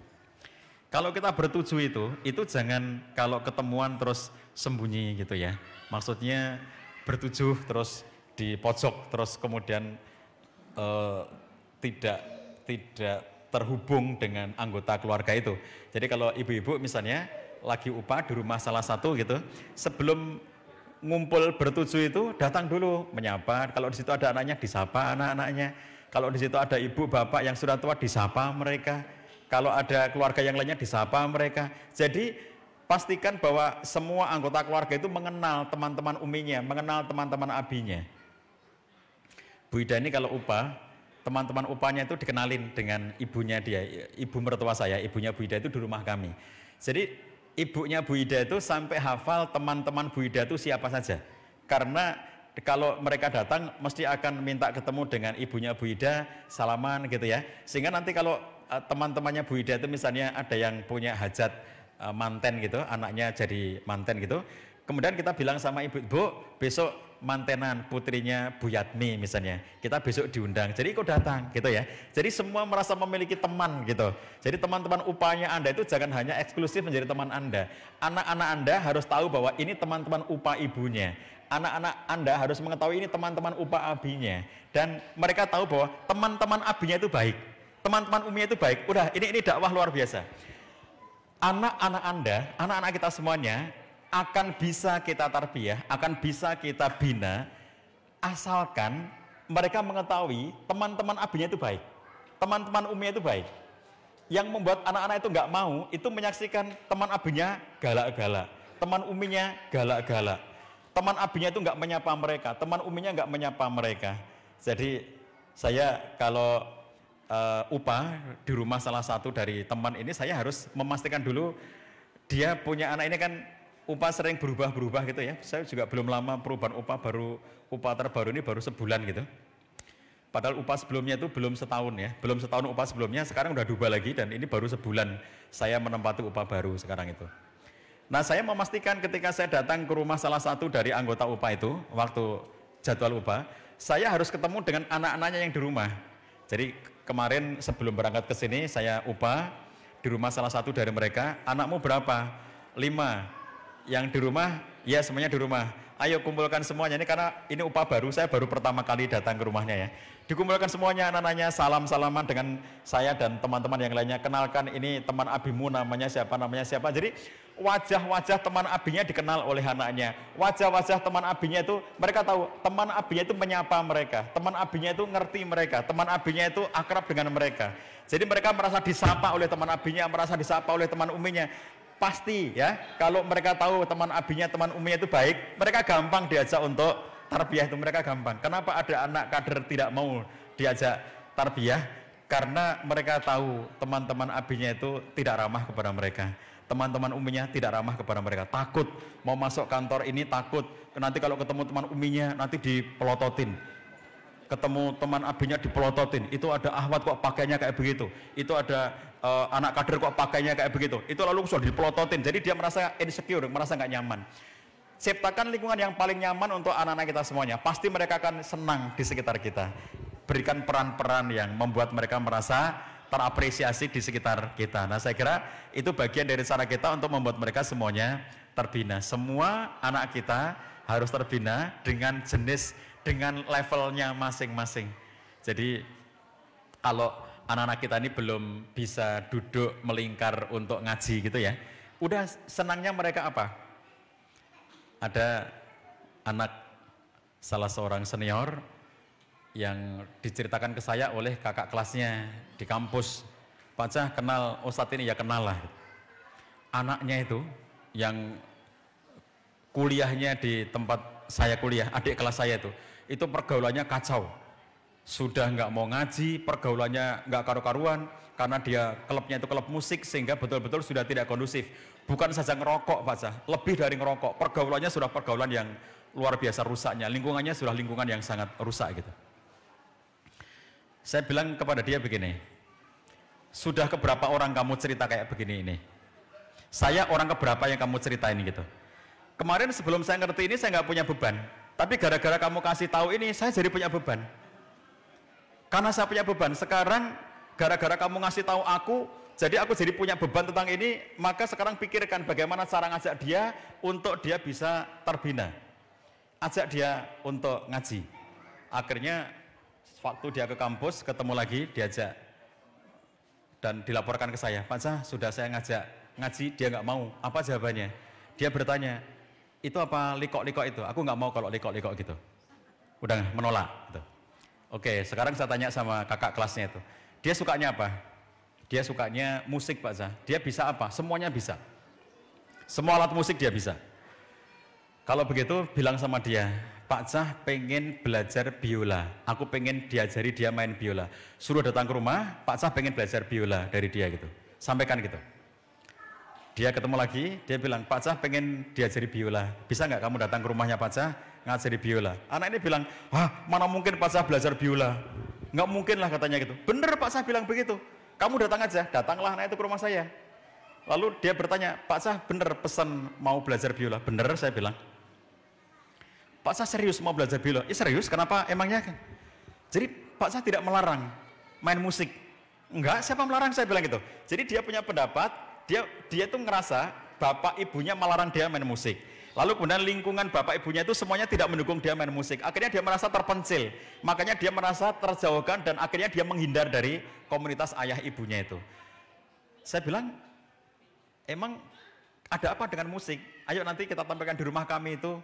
Kalau kita bertujuh itu jangan kalau ketemuan terus sembunyi gitu ya. Maksudnya bertujuh terus di pojok terus kemudian tidak terhubung dengan anggota keluarga itu. Jadi kalau ibu-ibu misalnya lagi UPA di rumah salah satu gitu, sebelum ngumpul bertujuh itu datang dulu menyapa. Kalau di situ ada anaknya disapa anak-anaknya. Kalau di situ ada ibu bapak yang sudah tua disapa mereka. Kalau ada keluarga yang lainnya disapa mereka. Jadi pastikan bahwa semua anggota keluarga itu mengenal teman-teman uminya, mengenal teman-teman abinya. Bu Ida ini kalau UPA, teman-teman UPA-nya itu dikenalin dengan ibunya dia, ibu mertua saya, ibunya Bu Ida itu di rumah kami. Jadi ibunya Bu Ida itu sampai hafal teman-teman Bu Ida itu siapa saja. Karena kalau mereka datang mesti akan minta ketemu dengan ibunya Bu Ida, salaman gitu ya. Sehingga nanti kalau teman-temannya Bu Ida itu misalnya ada yang punya hajat manten gitu, anaknya jadi manten gitu. Kemudian kita bilang sama ibu, Bu, besok mantenan putrinya Bu Yatmi misalnya. Kita besok diundang. Jadi ikut datang gitu ya. Jadi semua merasa memiliki teman gitu. Jadi teman-teman upahnya Anda itu jangan hanya eksklusif menjadi teman Anda. Anak-anak Anda harus tahu bahwa ini teman-teman upah ibunya. Anak-anak Anda harus mengetahui ini teman-teman upah abinya. Dan mereka tahu bahwa teman-teman abinya itu baik. Teman-teman uminya itu baik. Udah, ini dakwah luar biasa. Anak-anak Anda, anak-anak kita semuanya akan bisa kita tarbiyah, akan bisa kita bina asalkan mereka mengetahui teman-teman abinya itu baik. Teman-teman uminya itu baik. Yang membuat anak-anak itu nggak mau itu menyaksikan teman abinya galak-galak, teman uminya galak-galak. Teman abinya itu nggak menyapa mereka, teman uminya nggak menyapa mereka. Jadi saya kalau UPA di rumah salah satu dari teman ini, saya harus memastikan dulu dia punya anak ini kan UPA sering berubah-berubah gitu ya. Saya juga belum lama perubahan UPA, baru UPA terbaru ini baru sebulan gitu. Padahal UPA sebelumnya itu belum setahun ya, belum setahun UPA sebelumnya, sekarang udah berubah lagi dan ini baru sebulan saya menempati UPA baru sekarang itu. Nah saya memastikan ketika saya datang ke rumah salah satu dari anggota UPA itu, waktu jadwal UPA, saya harus ketemu dengan anak-anaknya yang di rumah. Jadi kemarin sebelum berangkat ke sini saya UPA di rumah salah satu dari mereka. Anakmu berapa? 5. Yang di rumah, ya semuanya di rumah. Ayo kumpulkan semuanya, ini karena ini UPA baru, saya baru pertama kali datang ke rumahnya ya. Dikumpulkan semuanya anak-anaknya, salam-salaman dengan saya dan teman-teman yang lainnya. Kenalkan ini teman abimu namanya siapa. Jadi wajah-wajah teman abinya dikenal oleh anaknya. Wajah-wajah teman abinya itu mereka tahu, teman abinya itu menyapa mereka. Teman abinya itu ngerti mereka. Teman abinya itu akrab dengan mereka. Jadi mereka merasa disapa oleh teman abinya, merasa disapa oleh teman uminya. Pasti ya, kalau mereka tahu teman abinya, teman uminya itu baik, mereka gampang diajak untuk tarbiyah itu, mereka gampang. Kenapa ada anak kader tidak mau diajak tarbiyah? Karena mereka tahu teman-teman abinya itu tidak ramah kepada mereka. Teman-teman uminya tidak ramah kepada mereka. Takut mau masuk kantor ini, takut nanti kalau ketemu teman uminya nanti dipelototin. Ketemu teman abinya dipelototin, itu ada ahwat kok pakainya kayak begitu, itu ada anak kader kok pakainya kayak begitu, itu lalu sudah dipelototin, jadi dia merasa insecure, merasa nggak nyaman. ciptakan lingkungan yang paling nyaman untuk anak-anak kita semuanya. Pasti mereka akan senang di sekitar kita. Berikan peran-peran yang membuat mereka merasa terapresiasi di sekitar kita. Nah, saya kira itu bagian dari cara kita untuk membuat mereka semuanya terbina. Semua anak kita harus terbina dengan jenis, dengan levelnya masing-masing. Jadi kalau anak-anak kita ini belum bisa duduk melingkar untuk ngaji gitu ya, udah senangnya mereka apa? Ada anak salah seorang senior yang diceritakan ke saya oleh kakak kelasnya di kampus. Pak Cah, kenal Ustadz ini? Ya kenal lah. Anaknya itu yang kuliahnya di tempat saya kuliah, adik kelas saya itu pergaulannya kacau. Sudah nggak mau ngaji, pergaulannya nggak karu-karuan, karena dia klubnya itu klub musik, sehingga betul-betul sudah tidak kondusif. Bukan saja ngerokok Pak Cah, lebih dari ngerokok, pergaulannya sudah pergaulan yang luar biasa rusaknya, lingkungannya sudah lingkungan yang sangat rusak gitu. Saya bilang kepada dia begini, sudah keberapa orang kamu cerita kayak begini ini? Saya orang keberapa yang kamu ceritain gitu? Kemarin sebelum saya ngerti ini saya nggak punya beban, tapi gara-gara kamu kasih tahu ini saya jadi punya beban. Karena saya punya beban, sekarang gara-gara kamu ngasih tahu aku, jadi aku jadi punya beban tentang ini, maka sekarang pikirkan bagaimana cara ngajak dia untuk dia bisa terbina. Ajak dia untuk ngaji. Akhirnya waktu dia ke kampus, ketemu lagi, diajak. Dan dilaporkan ke saya, Pak Cah, sudah saya ngajak ngaji, dia nggak mau. Apa jawabannya? Dia bertanya, itu apa likok-likok itu? Aku nggak mau kalau likok-likok gitu. Udah menolak gitu. Oke, sekarang saya tanya sama kakak kelasnya itu. Dia sukanya apa? Dia sukanya musik Pak Cah. Dia bisa apa? Semuanya bisa. Semua alat musik dia bisa. Kalau begitu bilang sama dia, Pak Cah pengen belajar biola. Aku pengen diajari dia main biola. Suruh datang ke rumah, Pak Cah pengen belajar biola dari dia gitu. Sampaikan gitu. Dia ketemu lagi, dia bilang, Pak Cah pengen diajari biola. Bisa nggak kamu datang ke rumahnya Pak Cah ngajari biola? Anak ini bilang, mana mungkin Pak Cah belajar biola? Nggak mungkin lah katanya gitu. Bener Pak Cah bilang begitu. Kamu datang aja, datanglah anak itu ke rumah saya. Lalu dia bertanya, Pak Cah bener pesan mau belajar biola? Bener, saya bilang. Pak Cah serius mau belajar biola? Serius, kenapa emangnya? Jadi Pak Cah tidak melarang main musik. Enggak, siapa melarang, saya bilang gitu. Jadi dia punya pendapat, dia tuh ngerasa bapak ibunya melarang dia main musik. Lalu kemudian lingkungan bapak ibunya itu semuanya tidak mendukung dia main musik. Akhirnya dia merasa terpencil. Makanya dia merasa terjauhkan dan akhirnya dia menghindar dari komunitas ayah ibunya itu. Saya bilang, emang ada apa dengan musik? Ayo nanti kita tampilkan di rumah kami itu.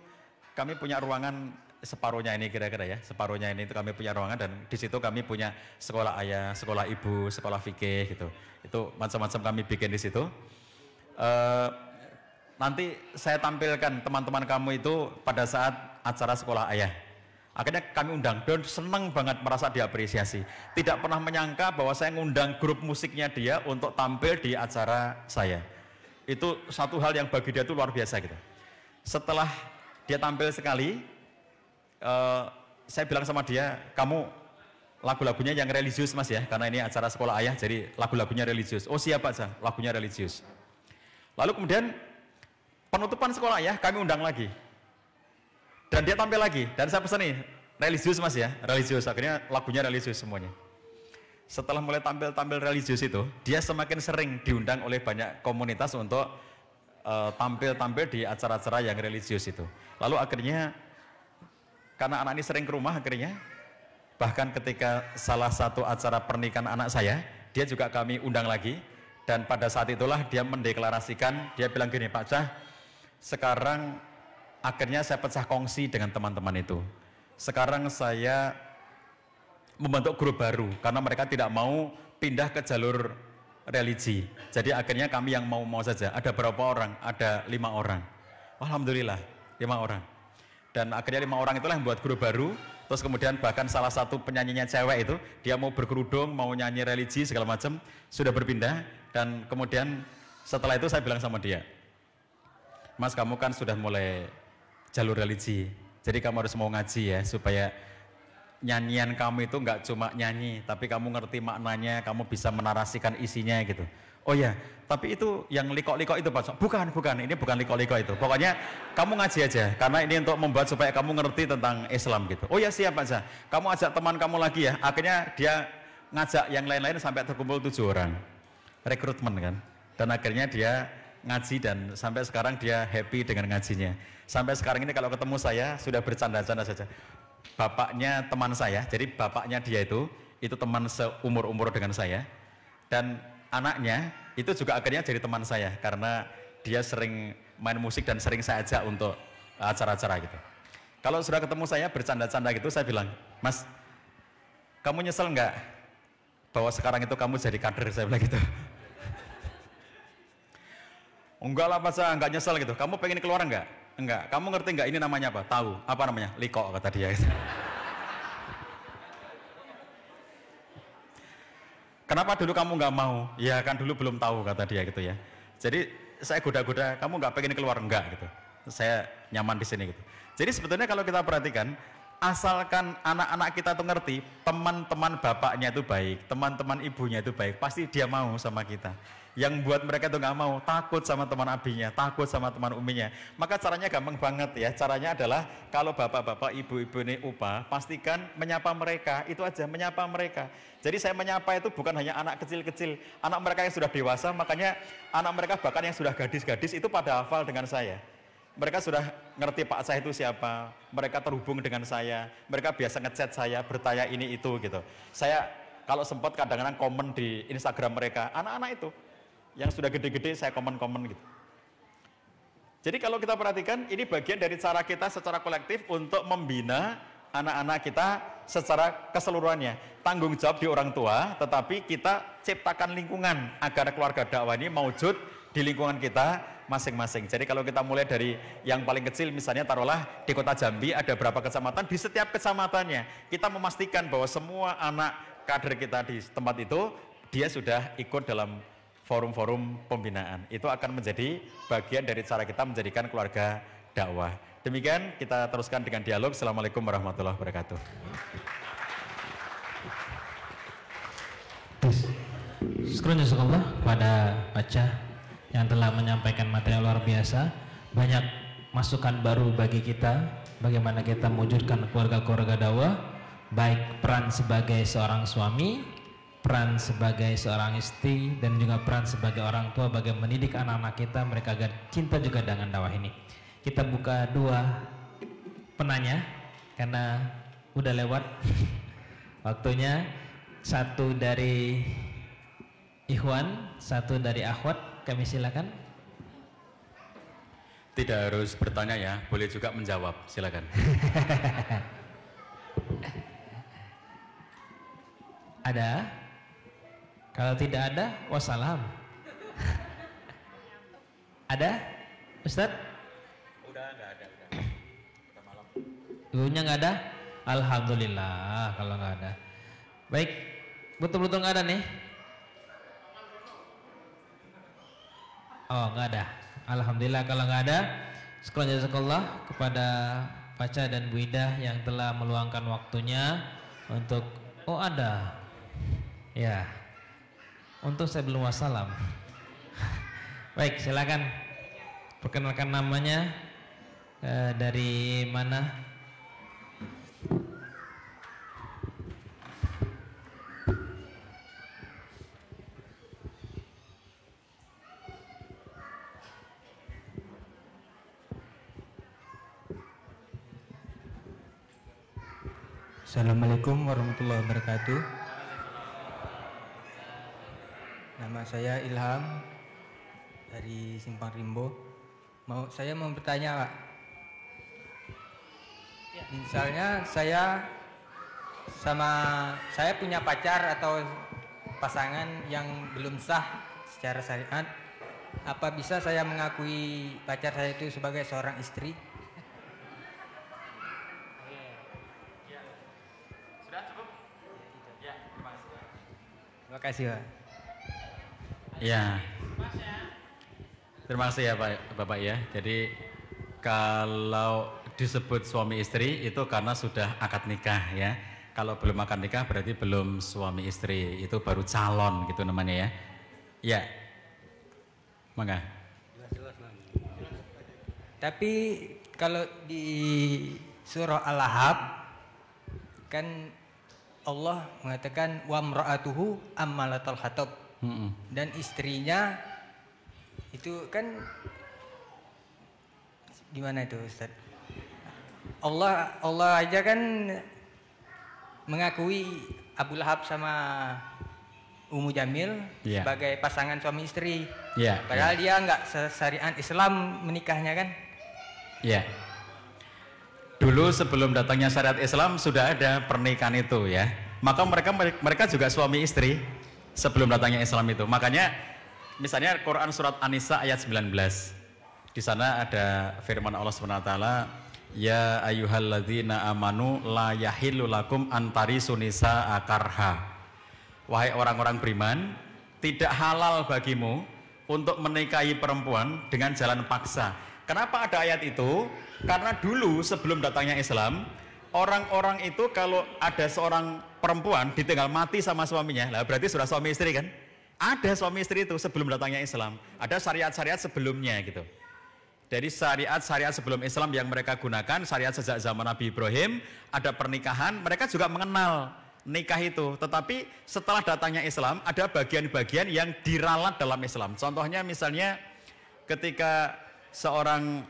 Kami punya ruangan separuhnya ini kira-kira ya. Separuhnya ini itu kami punya ruangan dan di situ kami punya sekolah ayah, sekolah ibu, sekolah fikih gitu. Itu macam-macam kami bikin di situ. Nanti saya tampilkan teman-teman kamu itu pada saat acara sekolah ayah. Akhirnya kami undang dan senang banget merasa diapresiasi. Tidak pernah menyangka bahwa saya ngundang grup musiknya dia untuk tampil di acara saya. Itu satu hal yang bagi dia itu luar biasa gitu. Setelah dia tampil sekali, saya bilang sama dia, kamu lagu-lagunya yang religius mas ya, karena ini acara sekolah ayah jadi lagu-lagunya religius. Oh siap Pak Cah, lagunya religius. Lalu kemudian penutupan sekolah ya, kami undang lagi. Dan dia tampil lagi, dan saya pesan nih, religius mas ya, religius. Akhirnya lagunya religius semuanya. Setelah mulai tampil religius itu, dia semakin sering diundang oleh banyak komunitas untuk tampil di acara-acara yang religius itu. Lalu akhirnya, karena anak ini sering ke rumah akhirnya, bahkan ketika salah satu acara pernikahan anak saya, dia juga kami undang lagi. Dan pada saat itulah dia mendeklarasikan, dia bilang gini, Pak Cah, sekarang akhirnya saya pecah kongsi dengan teman-teman itu. Sekarang saya membentuk grup baru karena mereka tidak mau pindah ke jalur religi. Jadi akhirnya kami yang mau saja. Ada berapa orang? Ada 5 orang. Alhamdulillah 5 orang. Dan akhirnya 5 orang itulah yang buat grup baru. Terus kemudian bahkan salah satu penyanyinya cewek itu, dia mau berkerudung, mau nyanyi religi segala macam, sudah berpindah. Dan kemudian setelah itu saya bilang sama dia, Mas kamu kan sudah mulai jalur religi, jadi kamu harus mau ngaji ya, supaya nyanyian kamu itu nggak cuma nyanyi, tapi kamu ngerti maknanya, kamu bisa menarasikan isinya gitu. Oh ya, tapi itu yang liko-liko itu Pak. Bukan, ini bukan liko-liko itu. Pokoknya kamu ngaji aja, karena ini untuk membuat supaya kamu ngerti tentang Islam gitu. Oh ya siap aja. Kamu ajak teman kamu lagi ya. Akhirnya dia ngajak yang lain-lain sampai terkumpul 7 orang. Rekrutmen kan. Dan akhirnya dia ngaji dan sampai sekarang dia happy dengan ngajinya. Sampai sekarang ini kalau ketemu saya sudah bercanda-canda saja. Bapaknya teman saya, jadi bapaknya dia itu teman seumur-umur dengan saya. Dan anaknya itu juga akhirnya jadi teman saya karena dia sering main musik dan sering saya ajak untuk acara-acara gitu. Kalau sudah ketemu saya bercanda-canda gitu, saya bilang, Mas, kamu nyesel nggak bahwa sekarang itu kamu jadi kader? Saya bilang gitu. Enggak lah Mas, enggak nyesel gitu. Kamu pengen keluar enggak? Enggak. Kamu ngerti enggak ini namanya apa? Tahu. Apa namanya? Liko, kata dia gitu. Kenapa dulu kamu nggak mau? Ya kan dulu belum tahu, kata dia gitu ya. Jadi saya goda-goda, kamu nggak pengen keluar? Enggak gitu. Saya nyaman di sini gitu. Jadi sebetulnya kalau kita perhatikan, asalkan anak-anak kita tuh ngerti, teman-teman bapaknya itu baik, teman-teman ibunya itu baik, pasti dia mau sama kita. Yang buat mereka itu nggak mau, takut sama teman abinya, takut sama teman uminya. Maka caranya gampang banget ya. Caranya adalah kalau bapak-bapak, ibu-ibu ini upah, pastikan menyapa mereka. Itu aja, menyapa mereka. Jadi saya menyapa itu bukan hanya anak kecil-kecil, anak mereka yang sudah dewasa. Makanya anak mereka bahkan yang sudah gadis-gadis itu pada hafal dengan saya. Mereka sudah ngerti Pak saya itu siapa, mereka terhubung dengan saya, mereka biasa ngechat saya, bertanya ini itu gitu. Saya kalau sempat kadang-kadang komen di Instagram mereka, anak-anak itu yang sudah gede-gede saya komen-komen gitu. Jadi kalau kita perhatikan, ini bagian dari cara kita secara kolektif untuk membina anak-anak kita secara keseluruhannya. Tanggung jawab di orang tua, tetapi kita ciptakan lingkungan agar keluarga dakwah ini mewujud di lingkungan kita masing-masing. Jadi kalau kita mulai dari yang paling kecil, misalnya taruhlah di kota Jambi ada berapa kecamatan, di setiap kecamatannya kita memastikan bahwa semua anak kader kita di tempat itu, dia sudah ikut dalam forum-forum pembinaan. Itu akan menjadi bagian dari cara kita menjadikan keluarga dakwah. Demikian kita teruskan dengan dialog. Assalamualaikum warahmatullahi wabarakatuh. Syukur jazakallah kepada Baca yang telah menyampaikan materi luar biasa. Banyak masukan baru bagi kita, bagaimana kita mewujudkan keluarga-keluarga dakwah, baik peran sebagai seorang suami, peran sebagai seorang istri, dan juga peran sebagai orang tua bagaimana mendidik anak-anak kita mereka agar cinta juga dengan dakwah ini. Kita buka 2 penanya karena udah lewat waktunya. 1 dari Ikhwan, 1 dari Akhwat. Kami silakan. Tidak harus bertanya ya, boleh juga menjawab, silakan. Ada? Kalau tidak ada, wassalam. Ada, Ustadz? Udah nggak ada. Udah malam. Ibunya nggak ada? Alhamdulillah kalau nggak ada. Baik, betul-betul nggak ada nih? Oh nggak ada. Alhamdulillah kalau nggak ada. Syukur jazakallah kepada Baca dan Bu Ida yang telah meluangkan waktunya untuk. Oh ada. Ya. Untuk saya belum wassalam. Baik, silakan perkenalkan namanya, dari mana? Assalamualaikum warahmatullahi wabarakatuh. Nama saya Ilham dari Simpang Rimbo. Saya mau bertanya, Pak. Misalnya saya punya pacar atau pasangan yang belum sah secara syariat, apa bisa saya mengakui pacar saya itu sebagai seorang istri? Terima kasih, Pak. Ya. Terima kasih ya Bapak ya. Jadi kalau disebut suami istri itu karena sudah akad nikah ya. Kalau belum akad nikah berarti belum suami istri, itu baru calon gitu namanya ya. Ya, Mangga. Tapi kalau di surah Al-Ahzab kan Allah mengatakan wa mra'atuhu ammalatul hatab. Dan istrinya itu kan gimana itu Ustaz? Allah aja kan mengakui Abu Lahab sama Ummu Jamil sebagai pasangan suami istri. Padahal dia nggak syariat Islam menikahnya kan? Iya. Dulu sebelum datangnya syariat Islam sudah ada pernikahan itu ya. Maka mereka juga suami istri sebelum datangnya Islam itu. Makanya misalnya Quran surat An-Nisa ayat 19. Di sana ada firman Allah SWT, ya ayyuhalladzina amanu la yahillu lakum antarisu nisaa karha. Wahai orang-orang beriman, tidak halal bagimu untuk menikahi perempuan dengan jalan paksa. Kenapa ada ayat itu? Karena dulu sebelum datangnya Islam, orang-orang itu kalau ada seorang perempuan ditinggal mati sama suaminya, lah berarti sudah suami istri kan? Ada suami istri itu sebelum datangnya Islam. Ada syariat-syariat sebelumnya gitu. Jadi syariat-syariat sebelum Islam yang mereka gunakan, syariat sejak zaman Nabi Ibrahim, ada pernikahan, mereka juga mengenal nikah itu. Tetapi setelah datangnya Islam, ada bagian-bagian yang diralat dalam Islam. Contohnya misalnya ketika seorang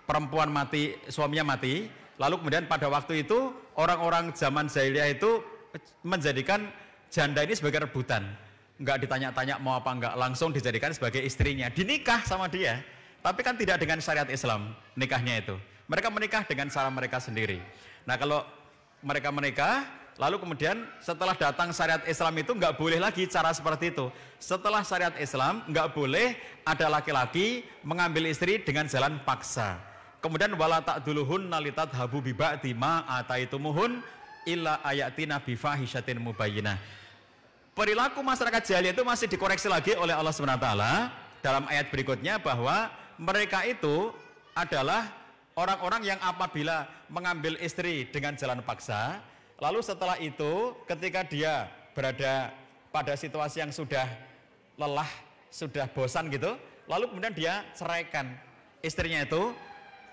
perempuan mati, suaminya mati, lalu kemudian pada waktu itu orang-orang zaman jahiliyah itu menjadikan janda ini sebagai rebutan. Enggak ditanya-tanya mau apa enggak, langsung dijadikan sebagai istrinya, dinikah sama dia. Tapi kan tidak dengan syariat Islam nikahnya itu. Mereka menikah dengan cara mereka sendiri. Nah kalau mereka menikah, lalu kemudian setelah datang syariat Islam itu enggak boleh lagi cara seperti itu. Setelah syariat Islam enggak boleh ada laki-laki mengambil istri dengan jalan paksa. Kemudian wala ta'duluhunna litadhabu bi ba'di ma ataitumuhun illa ayatina bi fahishatin mubayyinah. Perilaku masyarakat jahiliyah itu masih dikoreksi lagi oleh Allah SWT dalam ayat berikutnya bahwa mereka itu adalah orang-orang yang apabila mengambil istri dengan jalan paksa, lalu setelah itu ketika dia berada pada situasi yang sudah lelah, sudah bosan gitu, lalu kemudian dia ceraikan istrinya itu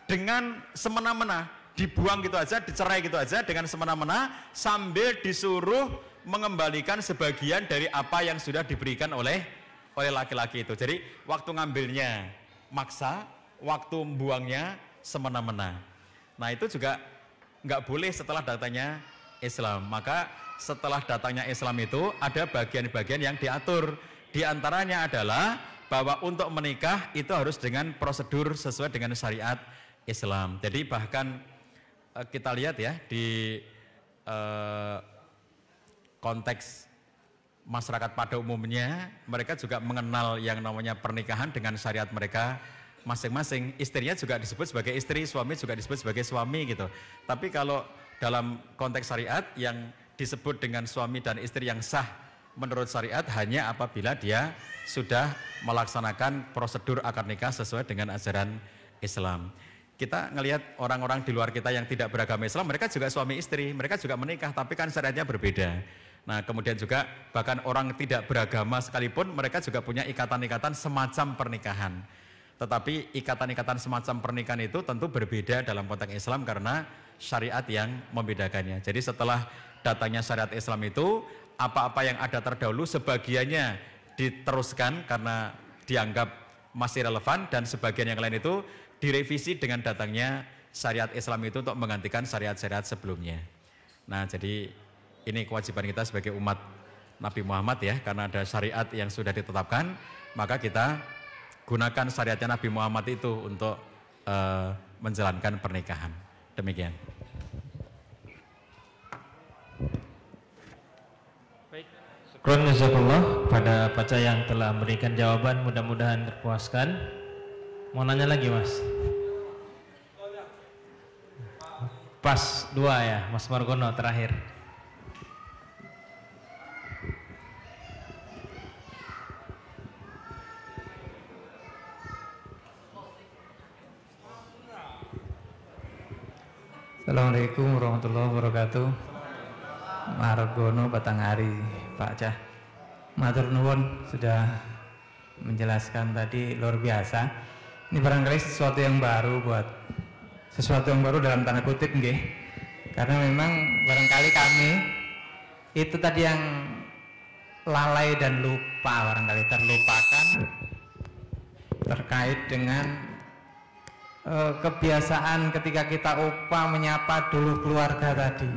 dengan semena-mena, dibuang gitu aja, dicerai gitu aja dengan semena-mena sambil disuruh mengembalikan sebagian dari apa yang sudah diberikan oleh laki-laki itu. Jadi waktu ngambilnya maksa, waktu membuangnya semena-mena. Nah itu juga nggak boleh setelah datangnya Islam. Maka setelah datangnya Islam itu ada bagian-bagian yang diatur. Di antaranya adalah bahwa untuk menikah itu harus dengan prosedur sesuai dengan syariat Islam. Jadi bahkan kita lihat ya di konteks masyarakat pada umumnya, mereka juga mengenal yang namanya pernikahan dengan syariat mereka masing-masing. Istrinya juga disebut sebagai istri, suami juga disebut sebagai suami gitu. Tapi kalau dalam konteks syariat yang disebut dengan suami dan istri yang sah menurut syariat hanya apabila dia sudah melaksanakan prosedur akad nikah sesuai dengan ajaran Islam. Kita ngelihat orang-orang di luar kita yang tidak beragama Islam, mereka juga suami istri, mereka juga menikah, tapi kan syariatnya berbeda. Nah kemudian juga bahkan orang tidak beragama sekalipun mereka juga punya ikatan-ikatan semacam pernikahan. Tetapi ikatan-ikatan semacam pernikahan itu tentu berbeda dalam konteks Islam karena syariat yang membedakannya. Jadi setelah datangnya syariat Islam itu apa-apa yang ada terdahulu sebagiannya diteruskan karena dianggap masih relevan dan sebagian yang lain itu direvisi dengan datangnya syariat Islam itu untuk menggantikan syariat-syariat sebelumnya. Nah jadi ini kewajiban kita sebagai umat Nabi Muhammad ya, karena ada syariat yang sudah ditetapkan, maka kita gunakan syariatnya Nabi Muhammad itu untuk menjalankan pernikahan. Demikian. Baik, syukron jazakallah pada Paca yang telah memberikan jawaban, mudah-mudahan terpuaskan. Mau nanya lagi Mas? Pas 2 ya, Mas Margono terakhir. Assalamualaikum warahmatullahi wabarakatuh. Margono Batanghari Pak Cah. Matur nuwun sudah menjelaskan tadi luar biasa. Ini barangkali sesuatu yang baru dalam tanda kutip nggih. Karena memang barangkali kami itu tadi yang lalai dan lupa, barangkali terlupakan terkait dengan kebiasaan ketika kita menyapa dulu keluarga tadi.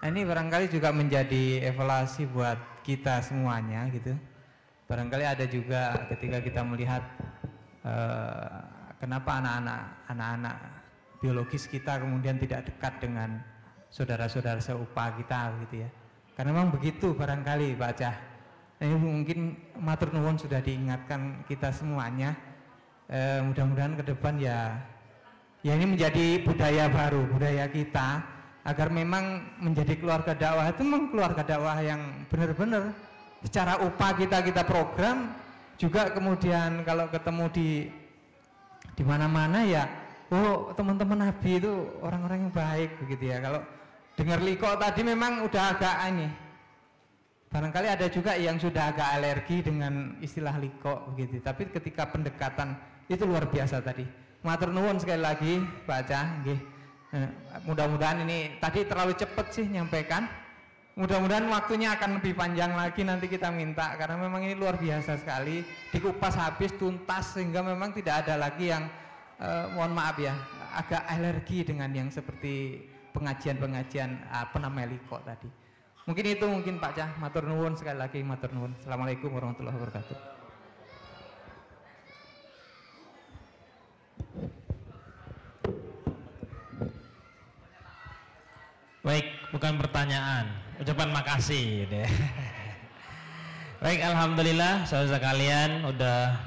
Nah, ini barangkali juga menjadi evaluasi buat kita semuanya gitu. Barangkali ada juga ketika kita melihat kenapa anak-anak biologis kita kemudian tidak dekat dengan saudara-saudara seupa kita gitu ya. Karena memang begitu barangkali Pak Cah. Ini mungkin matur nuwun sudah diingatkan kita semuanya. Mudah-mudahan ke depan ya ini menjadi budaya baru, budaya kita, agar memang menjadi keluarga dakwah itu memang keluarga dakwah yang benar-benar secara upah kita program, juga kemudian kalau ketemu di mana-mana ya, oh teman-teman Nabi itu orang-orang yang baik begitu ya. Kalau dengar liko tadi memang udah agak ini, barangkali ada juga yang sudah agak alergi dengan istilah liko begitu, tapi ketika pendekatan itu luar biasa tadi. Matur nuwun sekali lagi Pak Cah nggih. Mudah-mudahan ini tadi terlalu cepat sih nyampaikan. Mudah-mudahan waktunya akan lebih panjang lagi nanti kita minta, karena memang ini luar biasa sekali, dikupas habis tuntas sehingga memang tidak ada lagi yang mohon maaf ya agak alergi dengan yang seperti pengajian liko tadi. Mungkin Pak Cah, matur nuwun sekali lagi, matur nuwun. Assalamualaikum warahmatullahi wabarakatuh. Baik, bukan pertanyaan, ucapan makasih gitu ya. Baik, alhamdulillah saudara sekalian udah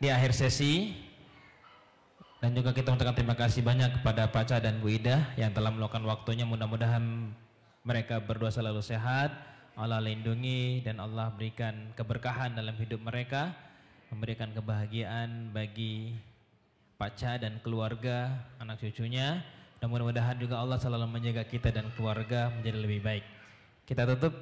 di akhir sesi, dan juga kita mengucapkan terima kasih banyak kepada Pak Cah dan Bu Ida yang telah meluangkan waktunya. Mudah-mudahan mereka berdua selalu sehat, Allah lindungi dan Allah berikan keberkahan dalam hidup mereka, memberikan kebahagiaan bagi Pak Cah dan keluarga, anak cucunya. Dan mudah-mudahan juga Allah selalu menjaga kita dan keluarga menjadi lebih baik. Kita tutup,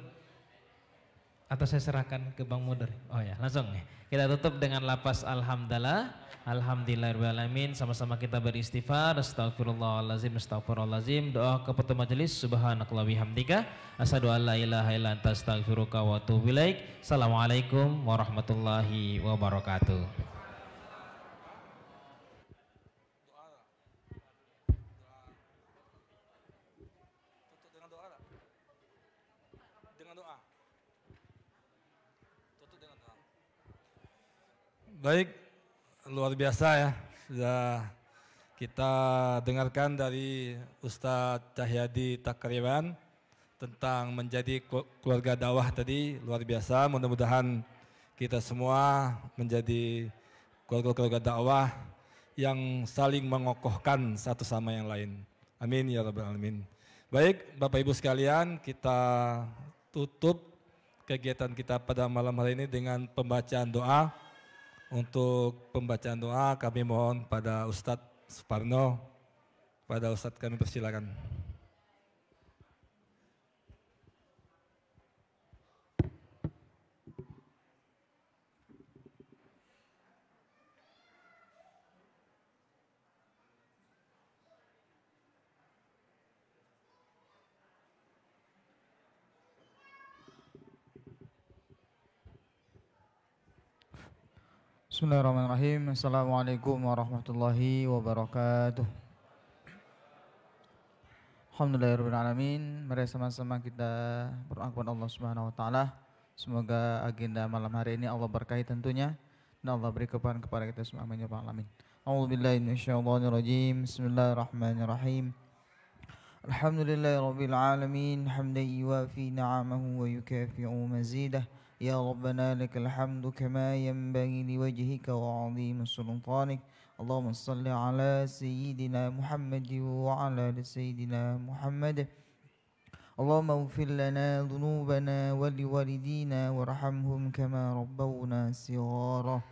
atau saya serahkan ke Bang Muder? Oh ya, langsung ya. Kita tutup dengan lafaz alhamdulillah, alhamdulillahirrahmanirrahim. Sama-sama kita beristighfar, astagfirullahaladzim, astagfirullahaladzim. Doa kepada majelis, subhanakallah bihamdika, asyhadu an la ilaha illa anta astaghfiruka wa atubu ilaik. Assalamualaikum warahmatullahi wabarakatuh. Baik, luar biasa ya, sudah kita dengarkan dari Ustadz Cahyadi Takriban tentang menjadi keluarga dakwah tadi, luar biasa. Mudah-mudahan kita semua menjadi keluarga dakwah yang saling mengokohkan satu sama yang lain. Amin ya rabbal alamin. Baik, Bapak Ibu sekalian, kita tutup kegiatan kita pada malam hari ini dengan pembacaan doa. Untuk pembacaan doa kami mohon pada Ustadz Suparno, pada Ustadz kami persilakan. Bismillahirrahmanirrahim. Assalamualaikum warahmatullahi wabarakatuh. Alhamdulillahirrahmanirrahim. Mari sama-sama kita berdoa kepada Allah Subhanahu wa taala. Semoga agenda malam hari ini Allah berkahi tentunya, dan Allah beri kepada kita semua. Amin ya rabbal alamin. A'udzubillahi minasyaitonirrajim. Bismillahirrahmanirrahim. Alhamdulillahirabbil alamin, hamdan yuwafi ni'amahu wa yukafi'u mazidah. Ya Rabbana lakal hamdu kama yanbaghi liwajhika wa 'azimi sultanik. Allahumma salli ala sayyidina Muhammad wa ala ali sayyidina Muhammad. Allahumma ighfir lana dhunubana wa liwalidina warhamhum kama rabbawna shighara.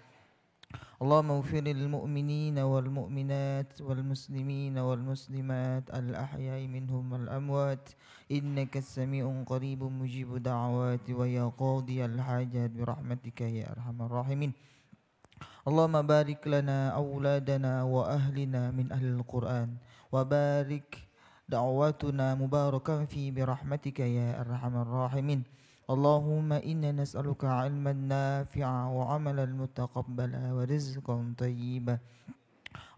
اللهم اغفر للمؤمنين والمؤمنات والمسلمين والمسلمات الأحياء منهم والأموات إنك السميع قريب مجيب دعوات ويا قاضي الحاجات برحمتك يا أرحم الراحمين اللهم بارك لنا أولادنا وأهلنا من أهل القرآن وبارك دعواتنا مباركا في برحمتك يا أرحم الراحمين اللهم إنا نسألك علما نافعا وعملا متقبلا ورزقا طيبا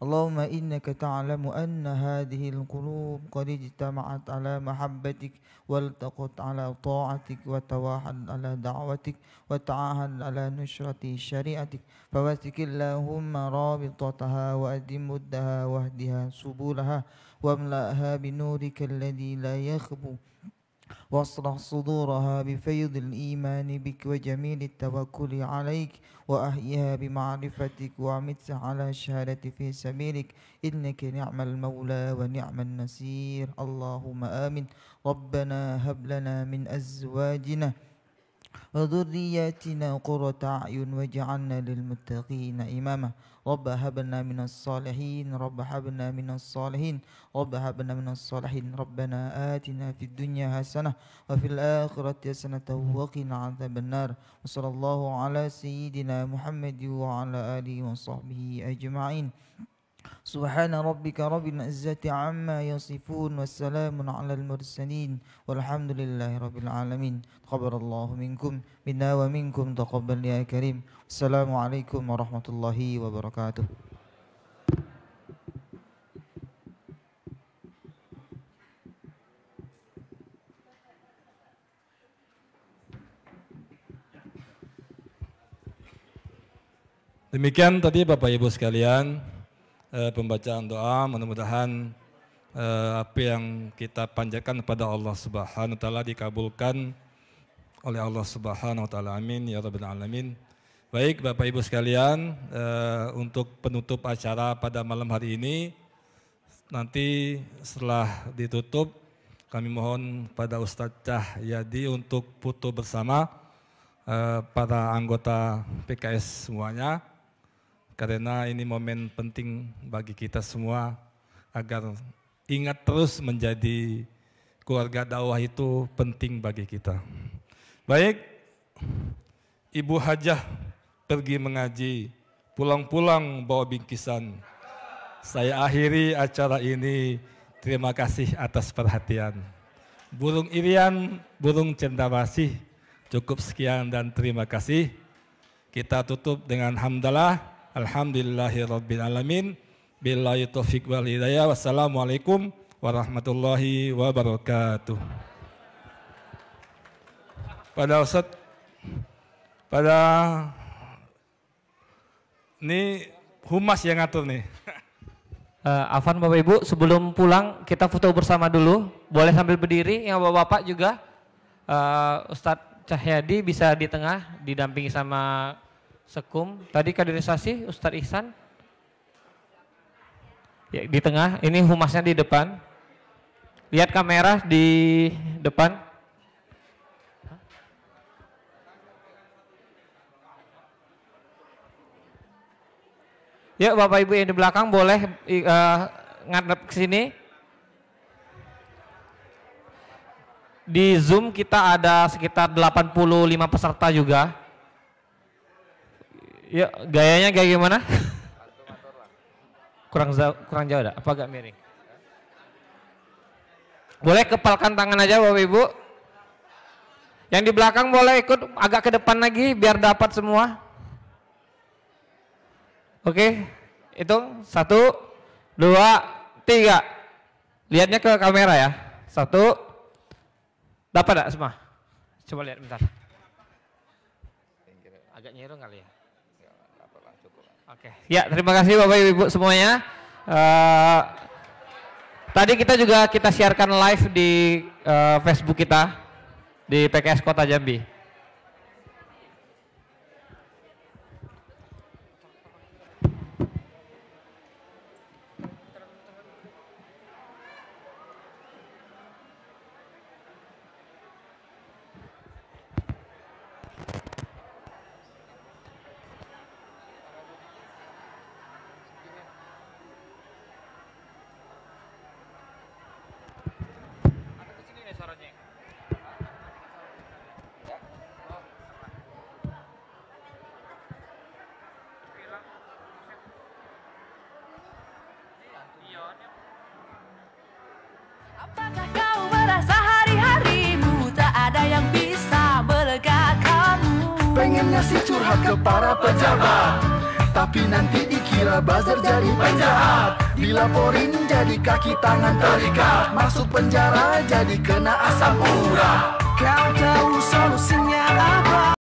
اللهم إنك تعلم أن هذه القلوب قد اجتمعت على محبتك والتقت على طاعتك وتواحد على دعوتك وتعاهد على نشرة شريعتك فوثق اللهم رابطتها وأدم مدها واهدها سبلها واملأها بنورك الذي لا يخبو واصلح صدورها بفيض الإيمان بك وجميل التوكل عليك وأحيها بمعرفتك وأمتها على الشهادة في سبيلك إنك نعم المولى ونعم النصير اللهم آمين ربنا هب لنا من أزواجنا وذرياتنا قرة أعين واجعلنا للمتقين إماما رب هب لنا من الصالحين رب هب لنا من الصالحين رب هب لنا من الصالحين ربنا آتنا في الدنيا حسنة وفي الآخرة حسنة وقنا عذاب النار وصلى الله على سيدنا محمد وعلى آله وصحبه أجمعين سبحان ربك رب العزة عما يصفون والسلام على المرسلين والحمد لله رب العالمين تقبل الله منكم منا ومنكم تقبل يا كريم السلام عليكم ورحمة الله وبركاته Demikian tadi Bapak Ibu sekalian pembacaan doa, mudah-mudahan apa yang kita panjatkan kepada Allah Subhanahu wa taala dikabulkan oleh Allah Subhanahu wa taala. Amin ya rabbal alamin. Baik Bapak Ibu sekalian, untuk penutup acara pada malam hari ini, nanti setelah ditutup kami mohon pada Ustadz Cahyadi untuk foto bersama para anggota PKS semuanya. Karena ini momen penting bagi kita semua agar ingat terus menjadi keluarga dakwah itu penting bagi kita. Baik, Ibu Hajah pergi mengaji, pulang-pulang bawa bingkisan. Saya akhiri acara ini, terima kasih atas perhatian. Burung Irian, burung cendrawasih, cukup sekian dan terima kasih. Kita tutup dengan hamdalah. Alhamdulillahirabbil alamin. Billahi taufik wal hidayah. Wassalamualaikum warahmatullahi wabarakatuh. Pada Ustaz, pada ini humas yang ngatur nih. Afan Bapak Ibu, sebelum pulang kita foto bersama dulu. Boleh sambil berdiri, yang Bapak-Bapak juga. Ustadz Cahyadi bisa di tengah, didampingi sama Sekum. Tadi kaderisasi Ustadz Ihsan. Ya, di tengah, ini humasnya di depan. Lihat kamera di depan. Ya Bapak Ibu yang di belakang boleh ngadep ke sini. Di Zoom kita ada sekitar 85 peserta juga. Ya, gayanya kayak gimana? kurang jauh dah, apa agak miring? Boleh kepalkan tangan aja Bapak Ibu. Yang di belakang boleh ikut agak ke depan lagi biar dapat semua. Oke, hitung 1, 2, 3. Lihatnya ke kamera ya. 1, dapat gak semua? Coba lihat bentar. Agak nyerong kali ya. Oke, ya terima kasih Bapak Ibu semuanya. Tadi kita juga siarkan live di Facebook kita di PKS Kota Jambi. Jangan ngasih curhat ke para pejabat, tapi nanti dikira buzzer jadi penjahat. Dilaporin jadi kaki tangan terikat, masuk penjara jadi kena asam urat. Kau tahu solusinya apa?